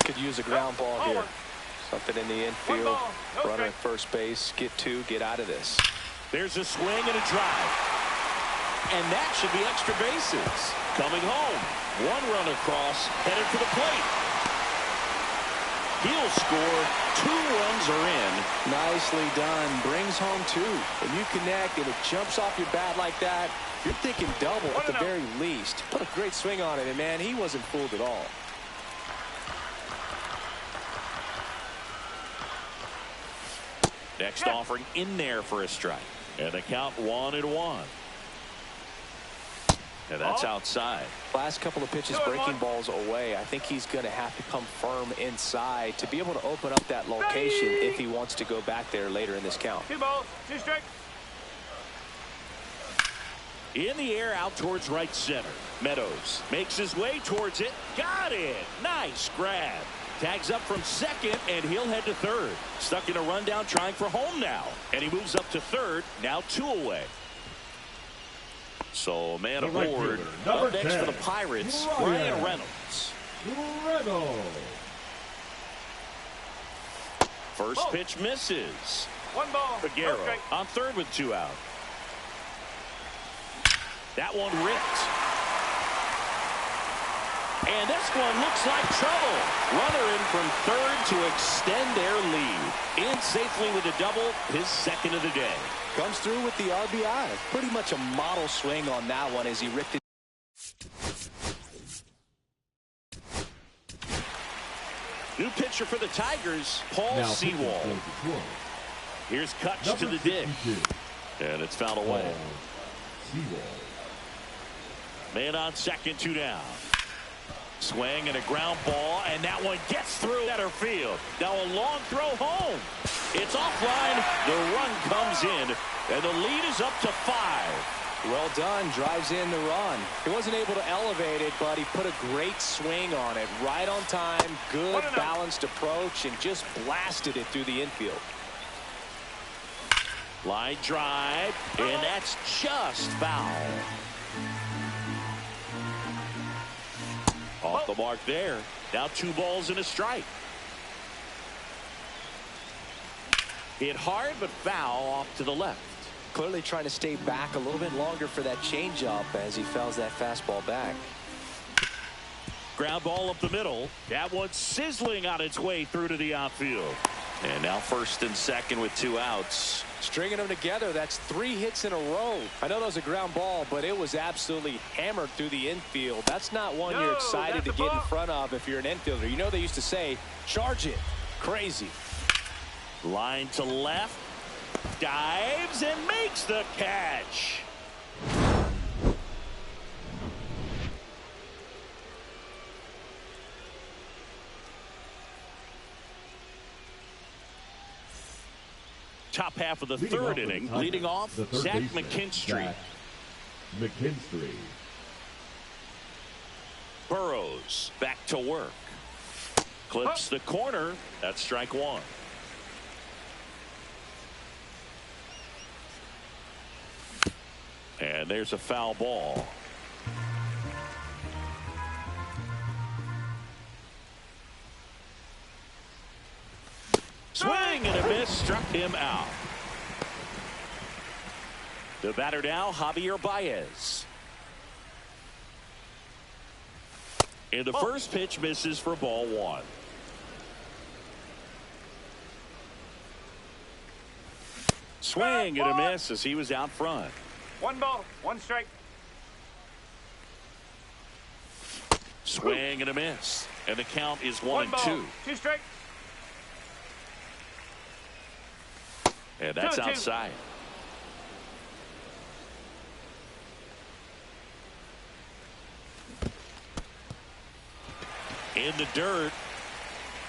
Could use a ground ball here. Something in the infield. Runner at first base. Get two. Get out of this. There's a swing and a drive. And that should be extra bases. Coming home. One run across. Headed for the plate. He'll score. 2 runs are in. Nicely done. Brings home 2. When you connect and it jumps off your bat like that, you're thinking double at the very least. Put a great swing on it, and man, he wasn't fooled at all. Next offering in there for a strike. And the count 1-1. And that's outside. Last couple of pitches breaking balls away. I think he's going to have to come firm inside to be able to open up that location if he wants to go back there later in this count. 2 balls, 2 strikes. In the air out towards right center. Meadows makes his way towards it. Got it. Nice grab. Tags up from second, and he'll head to third. Stuck in a rundown trying for home now. And he moves up to third, now 2 away. So man aboard. Up next for the Pirates, Ryan Reynolds. First pitch misses. 1 ball. Peguero on third with 2 out. That one ripped. And this one looks like trouble. Runner in from third to extend their lead. In safely with a double, his second of the day. Comes through with the RBI. Pretty much a model swing on that one as he ripped it. New pitcher for the Tigers, Paul Sewald. Here's Kutch to the dish. And it's fouled away. Man on second, 2 down. Swing and a ground ball, and that one gets through center field. Now a long throw home. It's offline. The run comes in, and the lead is up to 5. Well done. Drives in the run. He wasn't able to elevate it, but he put a great swing on it. Right on time. Good balanced approach, and just blasted it through the infield. Line drive, and that's just foul. Off the mark there. Now 2 balls and a strike. Hit hard, but foul off to the left. Clearly trying to stay back a little bit longer for that changeup as he fouls that fastball back. Ground ball up the middle. That one's sizzling on its way through to the outfield. And now first and second with 2 outs. Stringing them together, that's 3 hits in a row. I know that was a ground ball, but it was absolutely hammered through the infield. That's not one you're excited to get in front of if you're an infielder. You know they used to say, charge it. Crazy. Line to left. Dives and makes the catch. top half of the third inning. Leading off, Zach McKinstry. Burrows back to work. Clips the corner. That's strike one. And there's a foul ball. Swing and a miss, struck him out. The batter now, Javier Baez. And the first pitch misses for ball one. Swing and a miss as he was out front. 1 ball, 1 strike. Swing and a miss. And the count is 1 1 and ball, 2. 2 strike. And that's 2-2. outside. In the dirt.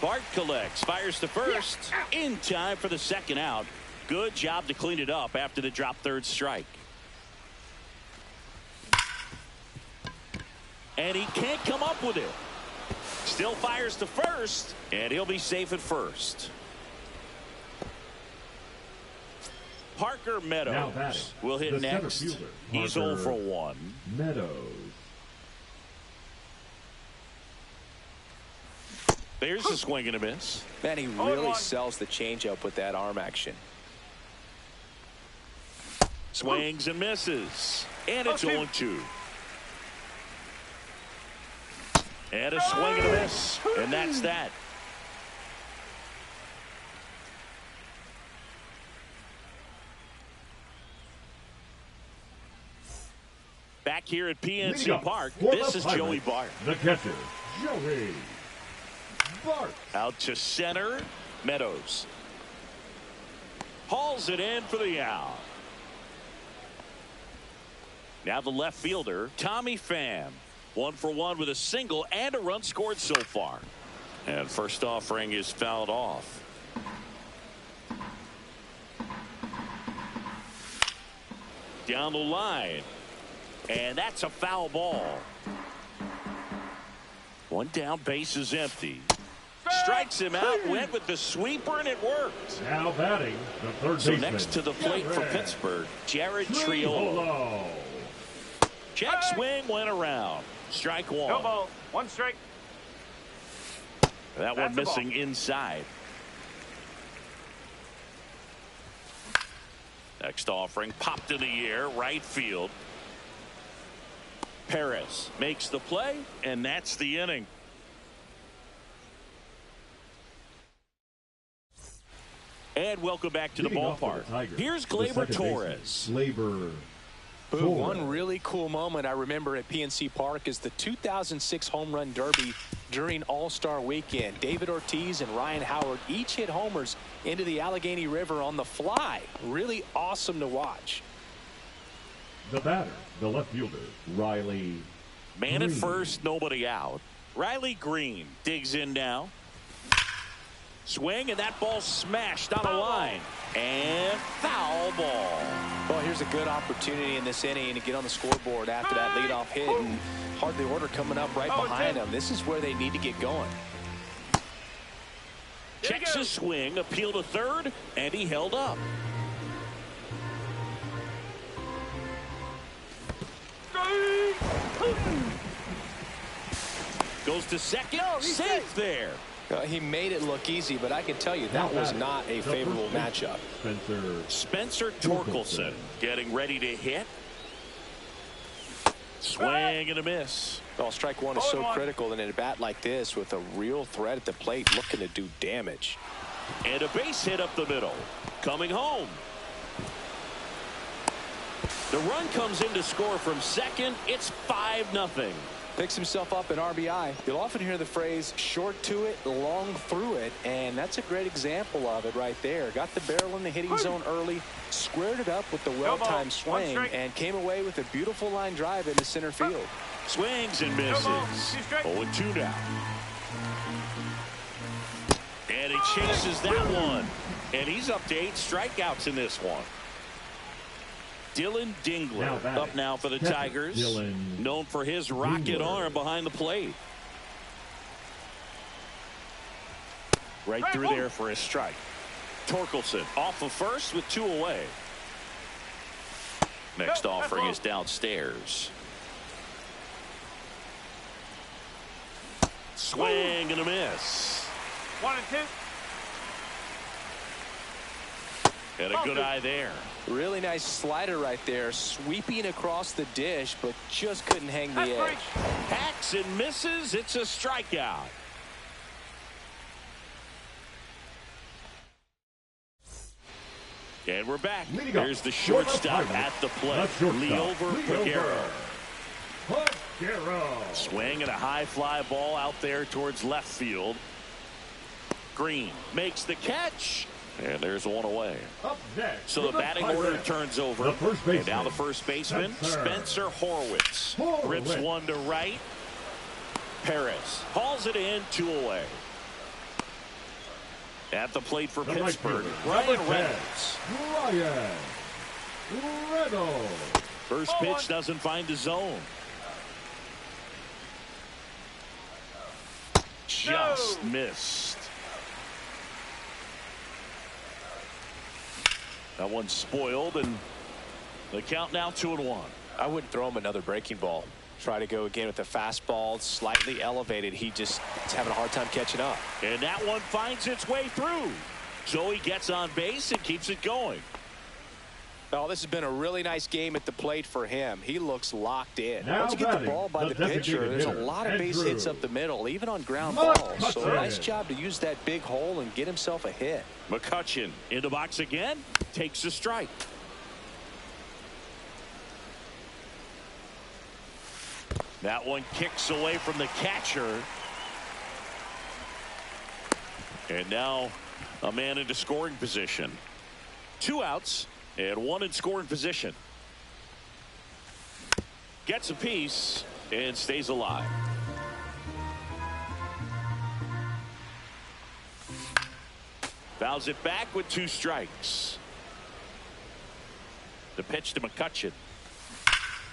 Bart collects, fires to first. In time for the second out. Good job to clean it up after the drop third strike. And he can't come up with it. Still fires to first, and he'll be safe at first. Parker Meadows will hit next. He's 0 for 1. There's a swing and a miss. Man, he really sells the changeup with that arm action. Swings and misses. And it's 0-2. And a swing and a miss. And that's that. Back here at PNC Park, this is Joey Bart. The catcher, Joey Bart. Out to center, Meadows. Hauls it in for the out. Now the left fielder, Tommy Pham. 1 for 1 with a single and a run scored so far. And first offering is fouled off. Down the line. And that's a foul ball. One down, base is empty. Strikes him out, went with the sweeper, and it worked. Now batting, the third so baseman. Next to the plate for Pittsburgh, Jared Triolo. Check swing went around. Strike one. No ball, 1 strike. That one missing inside. Next offering popped in the air, right field. Perez makes the play, and that's the inning. And welcome back to the ballpark. Here's Gleyber Torres. One really cool moment I remember at PNC Park is the 2006 Home Run Derby during All-Star Weekend. David Ortiz and Ryan Howard each hit homers into the Allegheny River on the fly. Really awesome to watch. The batter, the left fielder, Riley. Man at first, nobody out. Riley Green digs in now. Swing, and that ball smashed on the line. And foul ball. Well, here's a good opportunity in this inning to get on the scoreboard after that leadoff hit. And hardly order coming up right behind them. This is where they need to get going. Checks a swing, appeal to third, and he held up. Goes to second, safe there. He made it look easy, but I can tell you that was not a favorable matchup. Spencer Torkelson getting ready to hit. Swing and a miss. Well, strike one is so critical in a bat like this with a real threat at the plate looking to do damage. And a base hit up the middle. Coming home. The run comes in to score from second. It's 5-0. Picks himself up an RBI. You'll often hear the phrase short to it, long through it, and that's a great example of it right there. Got the barrel in the hitting zone early, squared it up with the well-timed swing, and came away with a beautiful line drive into center field. Swings and misses. 0-2 now. And he chases that one. And he's up to 8 strikeouts in this one. Dylan Dingler up now for the Tigers. Known for his rocket arm behind the plate. Right through there for a strike. Torkelson off of first with 2 away. Next offering is downstairs. Swing and a miss. 1 and 2. And a good eye there. Really nice slider right there, sweeping across the dish, but just couldn't hang the edge. Hacks and misses. It's a strikeout. And we're back. There's the shortstop at the plate. Liover Peguero. Swing and a high fly ball out there towards left field. Green makes the catch. And there's 1 away. So the batting order turns over. And now the first baseman, Spencer Horwitz. Rips 1 to right. Perez hauls it in, 2 away. At the plate for Pittsburgh, Ryan Reynolds. First pitch doesn't find the zone. Just missed. That one's spoiled, and the count now 2-1. I wouldn't throw him another breaking ball. Try to go again with the fastball, slightly elevated. He just is having a hard time catching up. And that one finds its way through. So he gets on base and keeps it going. Oh, this has been a really nice game at the plate for him. He looks locked in. Once you get the ball by the pitcher, there's a lot of base hits up the middle, even on ground balls. So nice job to use that big hole and get himself a hit. McCutchen in the box again, takes a strike. That one kicks away from the catcher. And now a man into scoring position. 2 outs and 1 in scoring position. Gets a piece and stays alive. Fouls it back with 2 strikes. The pitch to McCutchen.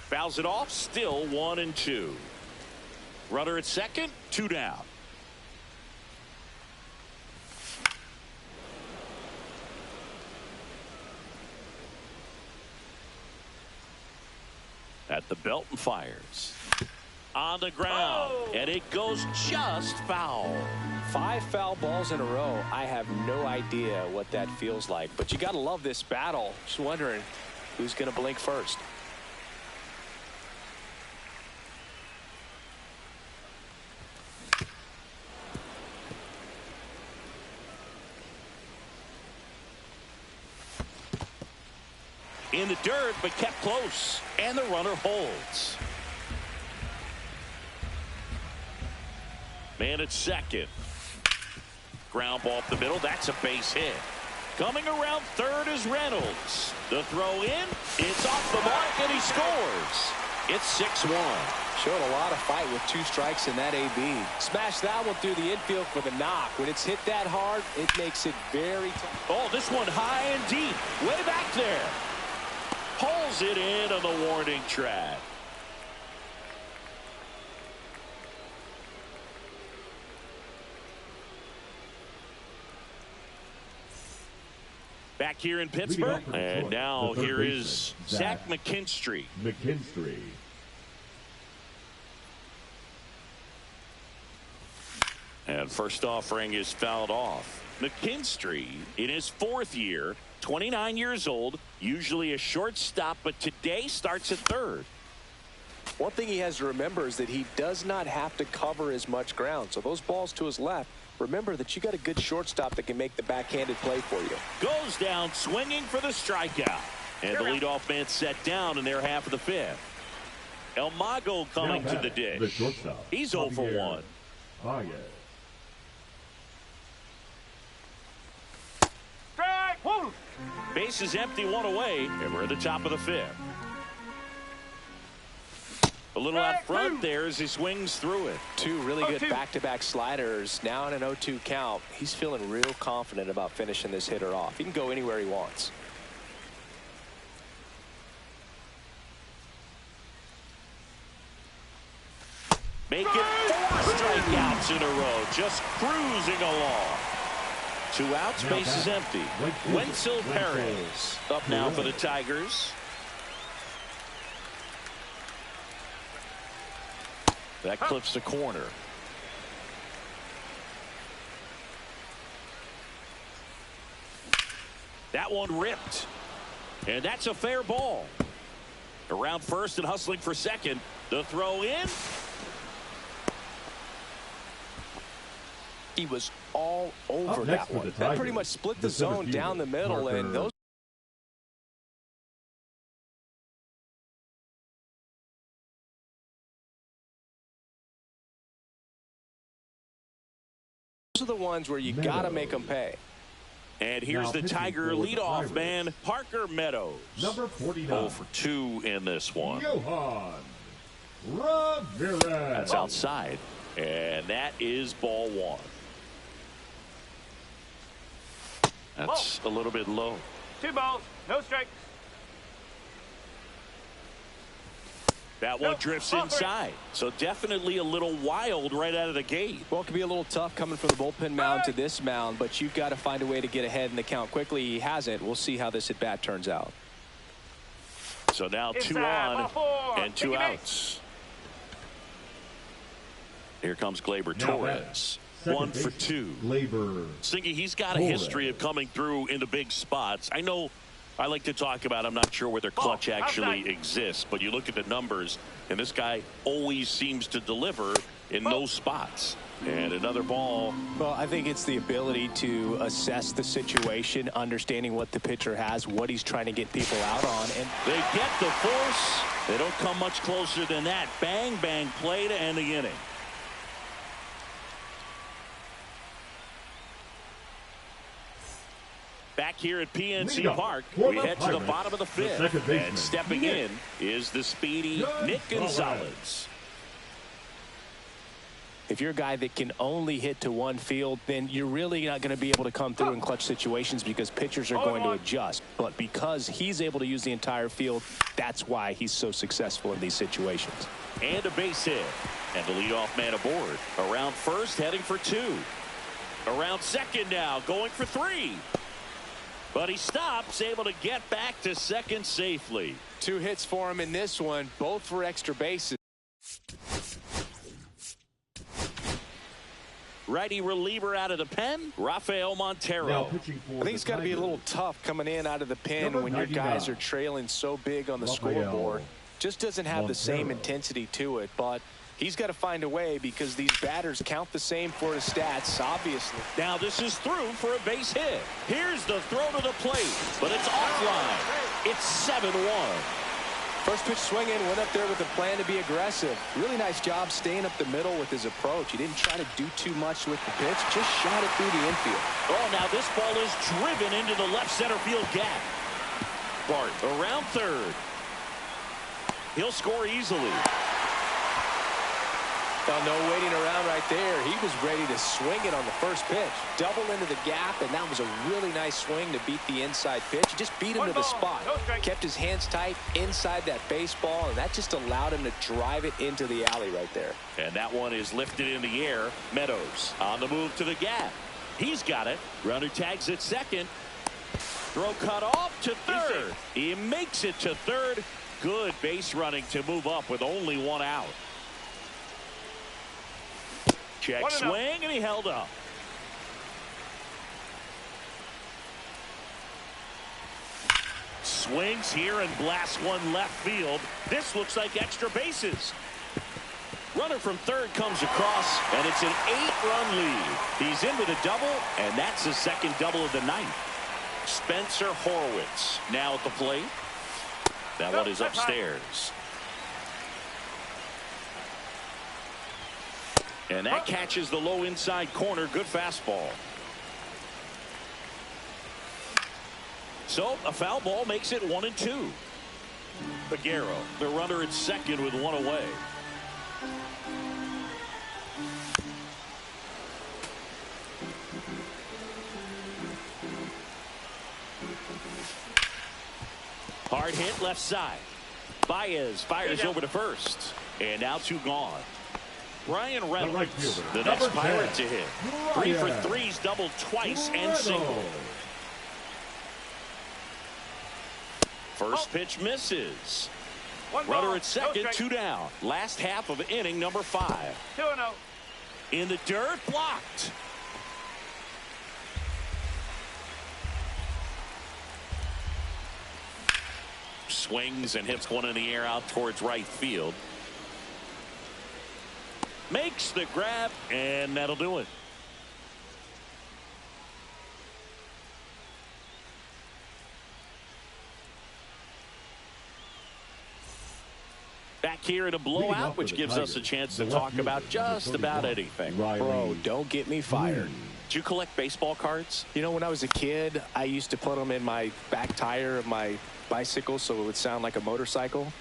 Fouls it off, still 1 and 2. Runner at second, 2 down. At the belt and fires. On the ground, and it goes just foul. 5 foul balls in a row. I have no idea what that feels like, but you got to love this battle. Just wondering who's going to blink first. In the dirt, but kept close, and the runner holds. Man at second. Ground ball up the middle. That's a base hit. Coming around third is Reynolds. The throw in. It's off the mark, and he scores. It's 6-1. Showed a lot of fight with 2 strikes in that AB. Smashed that one through the infield for the knock. When it's hit that hard, it makes it very tough. Oh, this one high and deep. Way back there. Pulls it in on the warning track. Back here in Pittsburgh, and now here is Zach McKinstry. And first offering is fouled off. McKinstry in his 4th year, 29 years old, usually a shortstop, but today starts at third. One thing he has to remember is that he does not have to cover as much ground. So those balls to his left, remember that you got a good shortstop that can make the backhanded play for you. Goes down swinging for the strikeout. And the leadoff man set down in their half of the 5th. El Mago coming to the dish. He's 0 for 1. Base is empty, 1 away, and we're at the top of the 5th. A little out front there as he swings through it. Two really good back-to-back sliders. Now in an 0-2 count. He's feeling real confident about finishing this hitter off. He can go anywhere he wants. Make it 4 strikeouts in a row. Just cruising along. 2 outs, base is empty. Wenzel Perez up now for the Tigers. That clips the corner. That one ripped. And that's a fair ball. Around first and hustling for second. The throw in. He was all over that one. That pretty much split the zone down the middle, and those are the ones where you got to make them pay. And here's the Tiger leadoff man, Parker Meadows. Number 49. 0 for 2 in this one. Yohan Ramirez. That's outside. And that is ball 1. That's a little bit low. 2 balls, no strikes. That one drifts inside. So definitely a little wild right out of the gate. Well, it can be a little tough coming from the bullpen mound to this mound, but you've got to find a way to get ahead in the count quickly. He hasn't. We'll see how this at bat turns out. So now 2 on and 2 outs. Here comes Gleyber Torres. 1 for 2. Gleyber. Singy, he's got a history of coming through into big spots. I know I like to talk about, I'm not sure where their clutch actually exists, but you look at the numbers, and this guy always seems to deliver in those spots. And another ball. Well, I think it's the ability to assess the situation, understanding what the pitcher has, what he's trying to get people out on. And they get the force. They don't come much closer than that. Bang, bang play to end the inning. Back here at PNC Park, we head to the bottom of the 5th. And stepping in is the speedy Nick Gonzalez. If you're a guy that can only hit to one field, then you're really not going to be able to come through in clutch situations because pitchers are going to adjust. But because he's able to use the entire field, that's why he's so successful in these situations. And a base hit. And the leadoff man aboard. Around first, heading for 2. Around second now, going for 3. But he stops, able to get back to second safely. 2 hits for him in this one, both for extra bases. Righty reliever out of the pen, Rafael Montero. I think it's got to be a little tough coming in out of the pen when your guys are trailing so big on the scoreboard. Just doesn't have the same intensity to it, but he's got to find a way because these batters count the same for his stats, obviously. Now this is through for a base hit. Here's the throw to the plate, but it's offline. It's 7-1. First pitch swinging, went up there with a plan to be aggressive. Really nice job staying up the middle with his approach. He didn't try to do too much with the pitch, just shot it through the infield. Oh, now this ball is driven into the left center field gap. Bart around third. He'll score easily. Well, no waiting around right there. He was ready to swing it on the first pitch. Double into the gap, and that was a really nice swing to beat the inside pitch. He just beat him to the spot. Kept his hands tight inside that baseball, and that just allowed him to drive it into the alley right there. And that one is lifted in the air. Meadows on the move to the gap. He's got it. Runner tags at second. Throw cut off to third. He makes it to third. Good base running to move up with only 1 out. Check swing, and he held up. Swings here and blasts one left field. This looks like extra bases. Runner from third comes across, and it's an 8-run lead. He's in with a double, and that's his second double of the night. Spencer Horwitz now at the plate. That one is upstairs. And that catches the low inside corner. Good fastball. So a foul ball makes it 1-2. Figueroa, the runner at second with 1 away. Hard hit left side. Baez fires over to first. And now 2 gone. Brian Reynolds, the next Pirate to hit. 3 for 3's doubled twice and single. First pitch misses. Runner at second, 2 down. Last half of inning number 5. 2-0. In the dirt, blocked. Swings and hits one in the air out towards right field. Makes the grab, and that'll do it. Back here in a blowout, which gives us a chance to talk about just about anything. Bro, don't get me fired. Did you collect baseball cards? You know, when I was a kid, I used to put them in my back tire of my bicycle so it would sound like a motorcycle.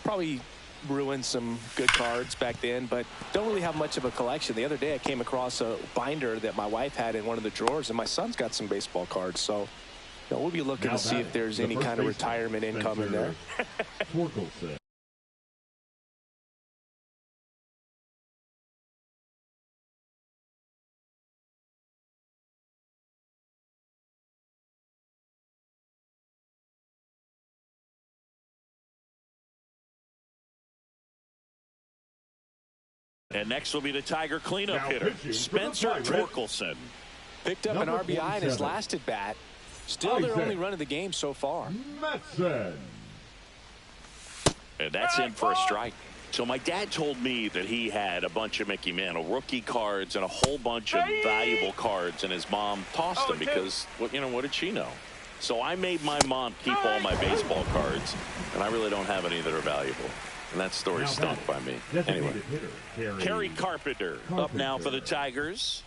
Probably ruined some good cards back then, but don't really have much of a collection. The other day I came across a binder that my wife had in one of the drawers, and my son's got some baseball cards. So you know, we'll be looking to see if there's any kind of retirement income in there. And next will be the Tiger cleanup hitter, Spencer Torkelson. Picked up an RBI in his last at bat. Still their only run of the game so far. And that's in for a strike. So my dad told me that he had a bunch of Mickey Mantle rookie cards and a whole bunch of valuable cards, and his mom tossed them because, well, you know, what did she know? So I made my mom keep all my baseball cards, and I really don't have any that are valuable. And that story stunk by me. Anyway, Kerry Carpenter up now for the Tigers.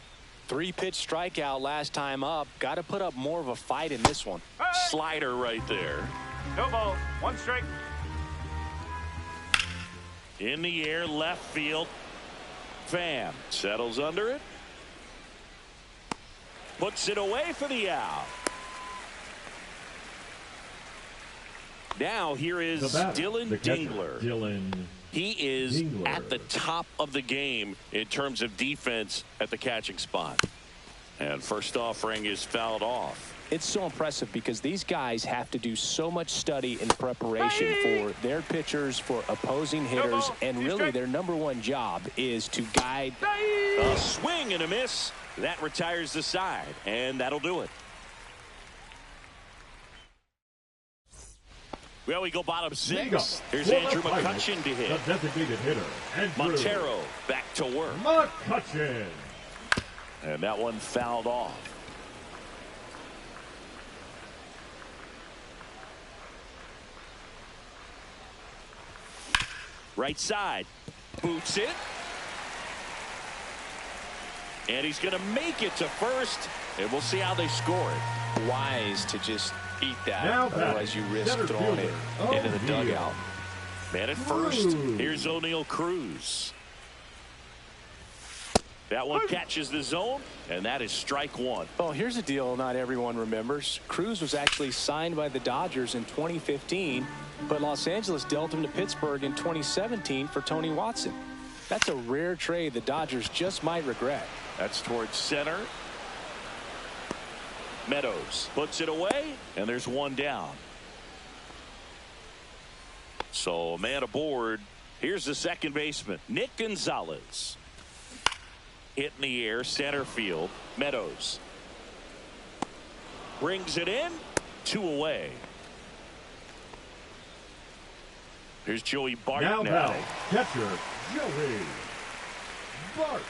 3-pitch strikeout last time up. Got to put up more of a fight in this one. Slider right there. No ball. 1 strike. In the air, left field. Pham settles under it. Puts it away for the out. Now here is Dylan Dingler. He is at the top of the game in terms of defense at the catching spot. And first offering is fouled off. It's so impressive because these guys have to do so much study and preparation for their pitchers, for opposing hitters, and really their #1 job is to guide. A swing and a miss. That retires the side, and that'll do it. Well, we go bottom 6. Here's Andrew McCutchen to hit. The designated hitter, Andrew Montero back to work. McCutchen. And that one fouled off. Right side. Boots it. And he's going to make it to first. And we'll see how they score it. Wise to just eat that. Otherwise you risk throwing it into the dugout. Man at first. Here's O'Neal Cruz. That one catches the zone, and that is strike 1. Well, here's a deal not everyone remembers. Cruz was actually signed by the Dodgers in 2015, but Los Angeles dealt him to Pittsburgh in 2017 for Tony Watson. That's a rare trade the Dodgers just might regret. That's towards center. Meadows puts it away, and there's one down. So man aboard. Here's the second baseman, Nick Gonzalez. Hit in the air, center field. Meadows brings it in. 2 away. Here's Joey Bart now. Catcher Joey Bart.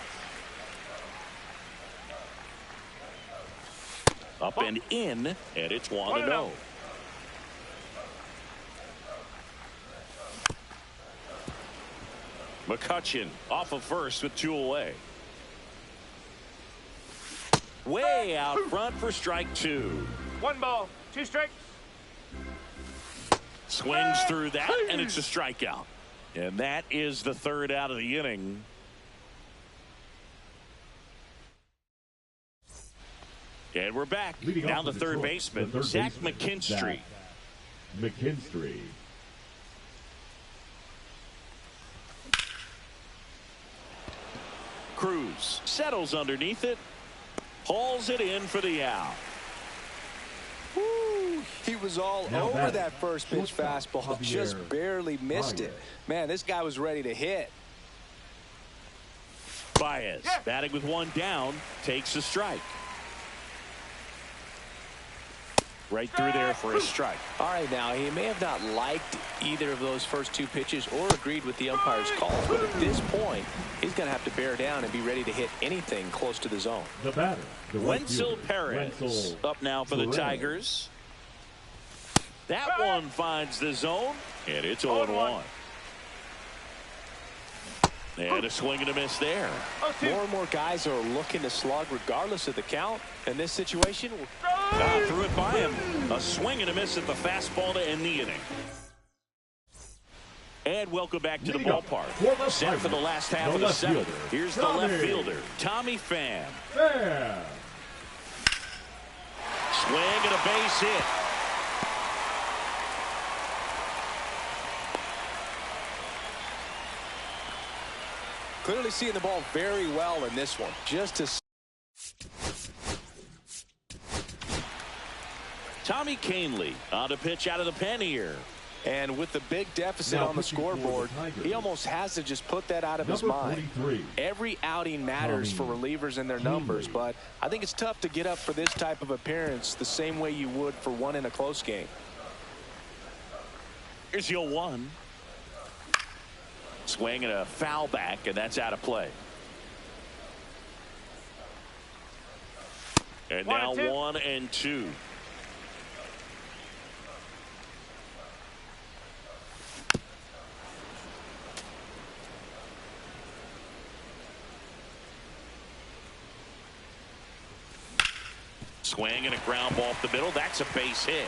Up and in, and it's 1-0. McCutchen off of first with 2 away. Way out front for strike 2. 1 ball, 2 strikes. Swings through that, and it's a strikeout. And that is the third out of the inning. And we're back. Down the third baseman, Zach McKinstry. McKinstry. Cruz settles underneath it. Hauls it in for the out. Woo, he was all over that first pitch fastball. Just barely missed it. Man, this guy was ready to hit. Baez batting with one down. Takes a strike. Right through there for a strike. All right, now, he may have not liked either of those first two pitches or agreed with the umpire's calls, but at this point, he's going to have to bear down and be ready to hit anything close to the zone. The batter, Wenzel Perez, up now for the Tigers. That one finds the zone, and it's 0-1. And a swing and a miss there. More and more guys are looking to slug regardless of the count. In this situation, threw it by him. A swing and a miss at the fastball to end the inning. And welcome back to the ballpark. Set for the last half of the seventh. Here's the left fielder, Tommy Pham. Swing and a base hit. Clearly seeing the ball very well in this one. Just to Tommy Kahnle on to pitch out of the pen here. And with the big deficit on the scoreboard, he almost has to just put that out of his mind. Every outing matters for relievers and their numbers, but I think it's tough to get up for this type of appearance the same way you would for one in a close game. Here's your 1. Swing and a foul back, and that's out of play. And now 1 and 2. Swing and a ground ball up the middle. That's a base hit.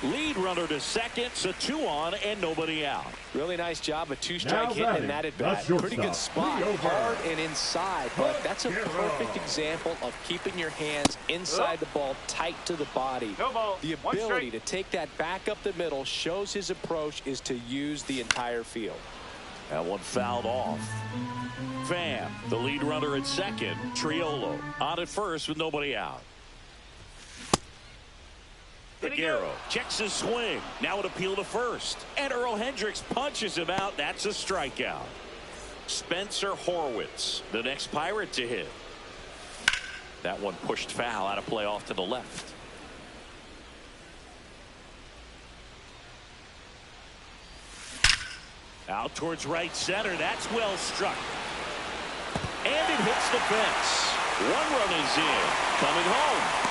Lead runner to second, so 2 on and nobody out. Really nice job, a 2-strike hit in that at bat. Pretty good spot, hard and inside, but that's a perfect example of keeping your hands inside the ball, tight to the body. The ability to take that back up the middle shows his approach is to use the entire field. That one fouled off. Pham, the lead runner at second. Triolo on at first with nobody out. Aguero checks his swing. Now an appeal to first. And Earl Hendricks punches him out. That's a strikeout. Spencer Horwitz, the next Pirate to hit. That one pushed foul out of play off to the left. Out towards right center. That's well struck. And it hits the fence. 1 run is in. Coming home.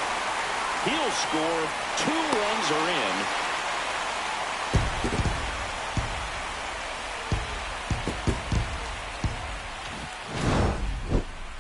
He'll score. 2 runs are in.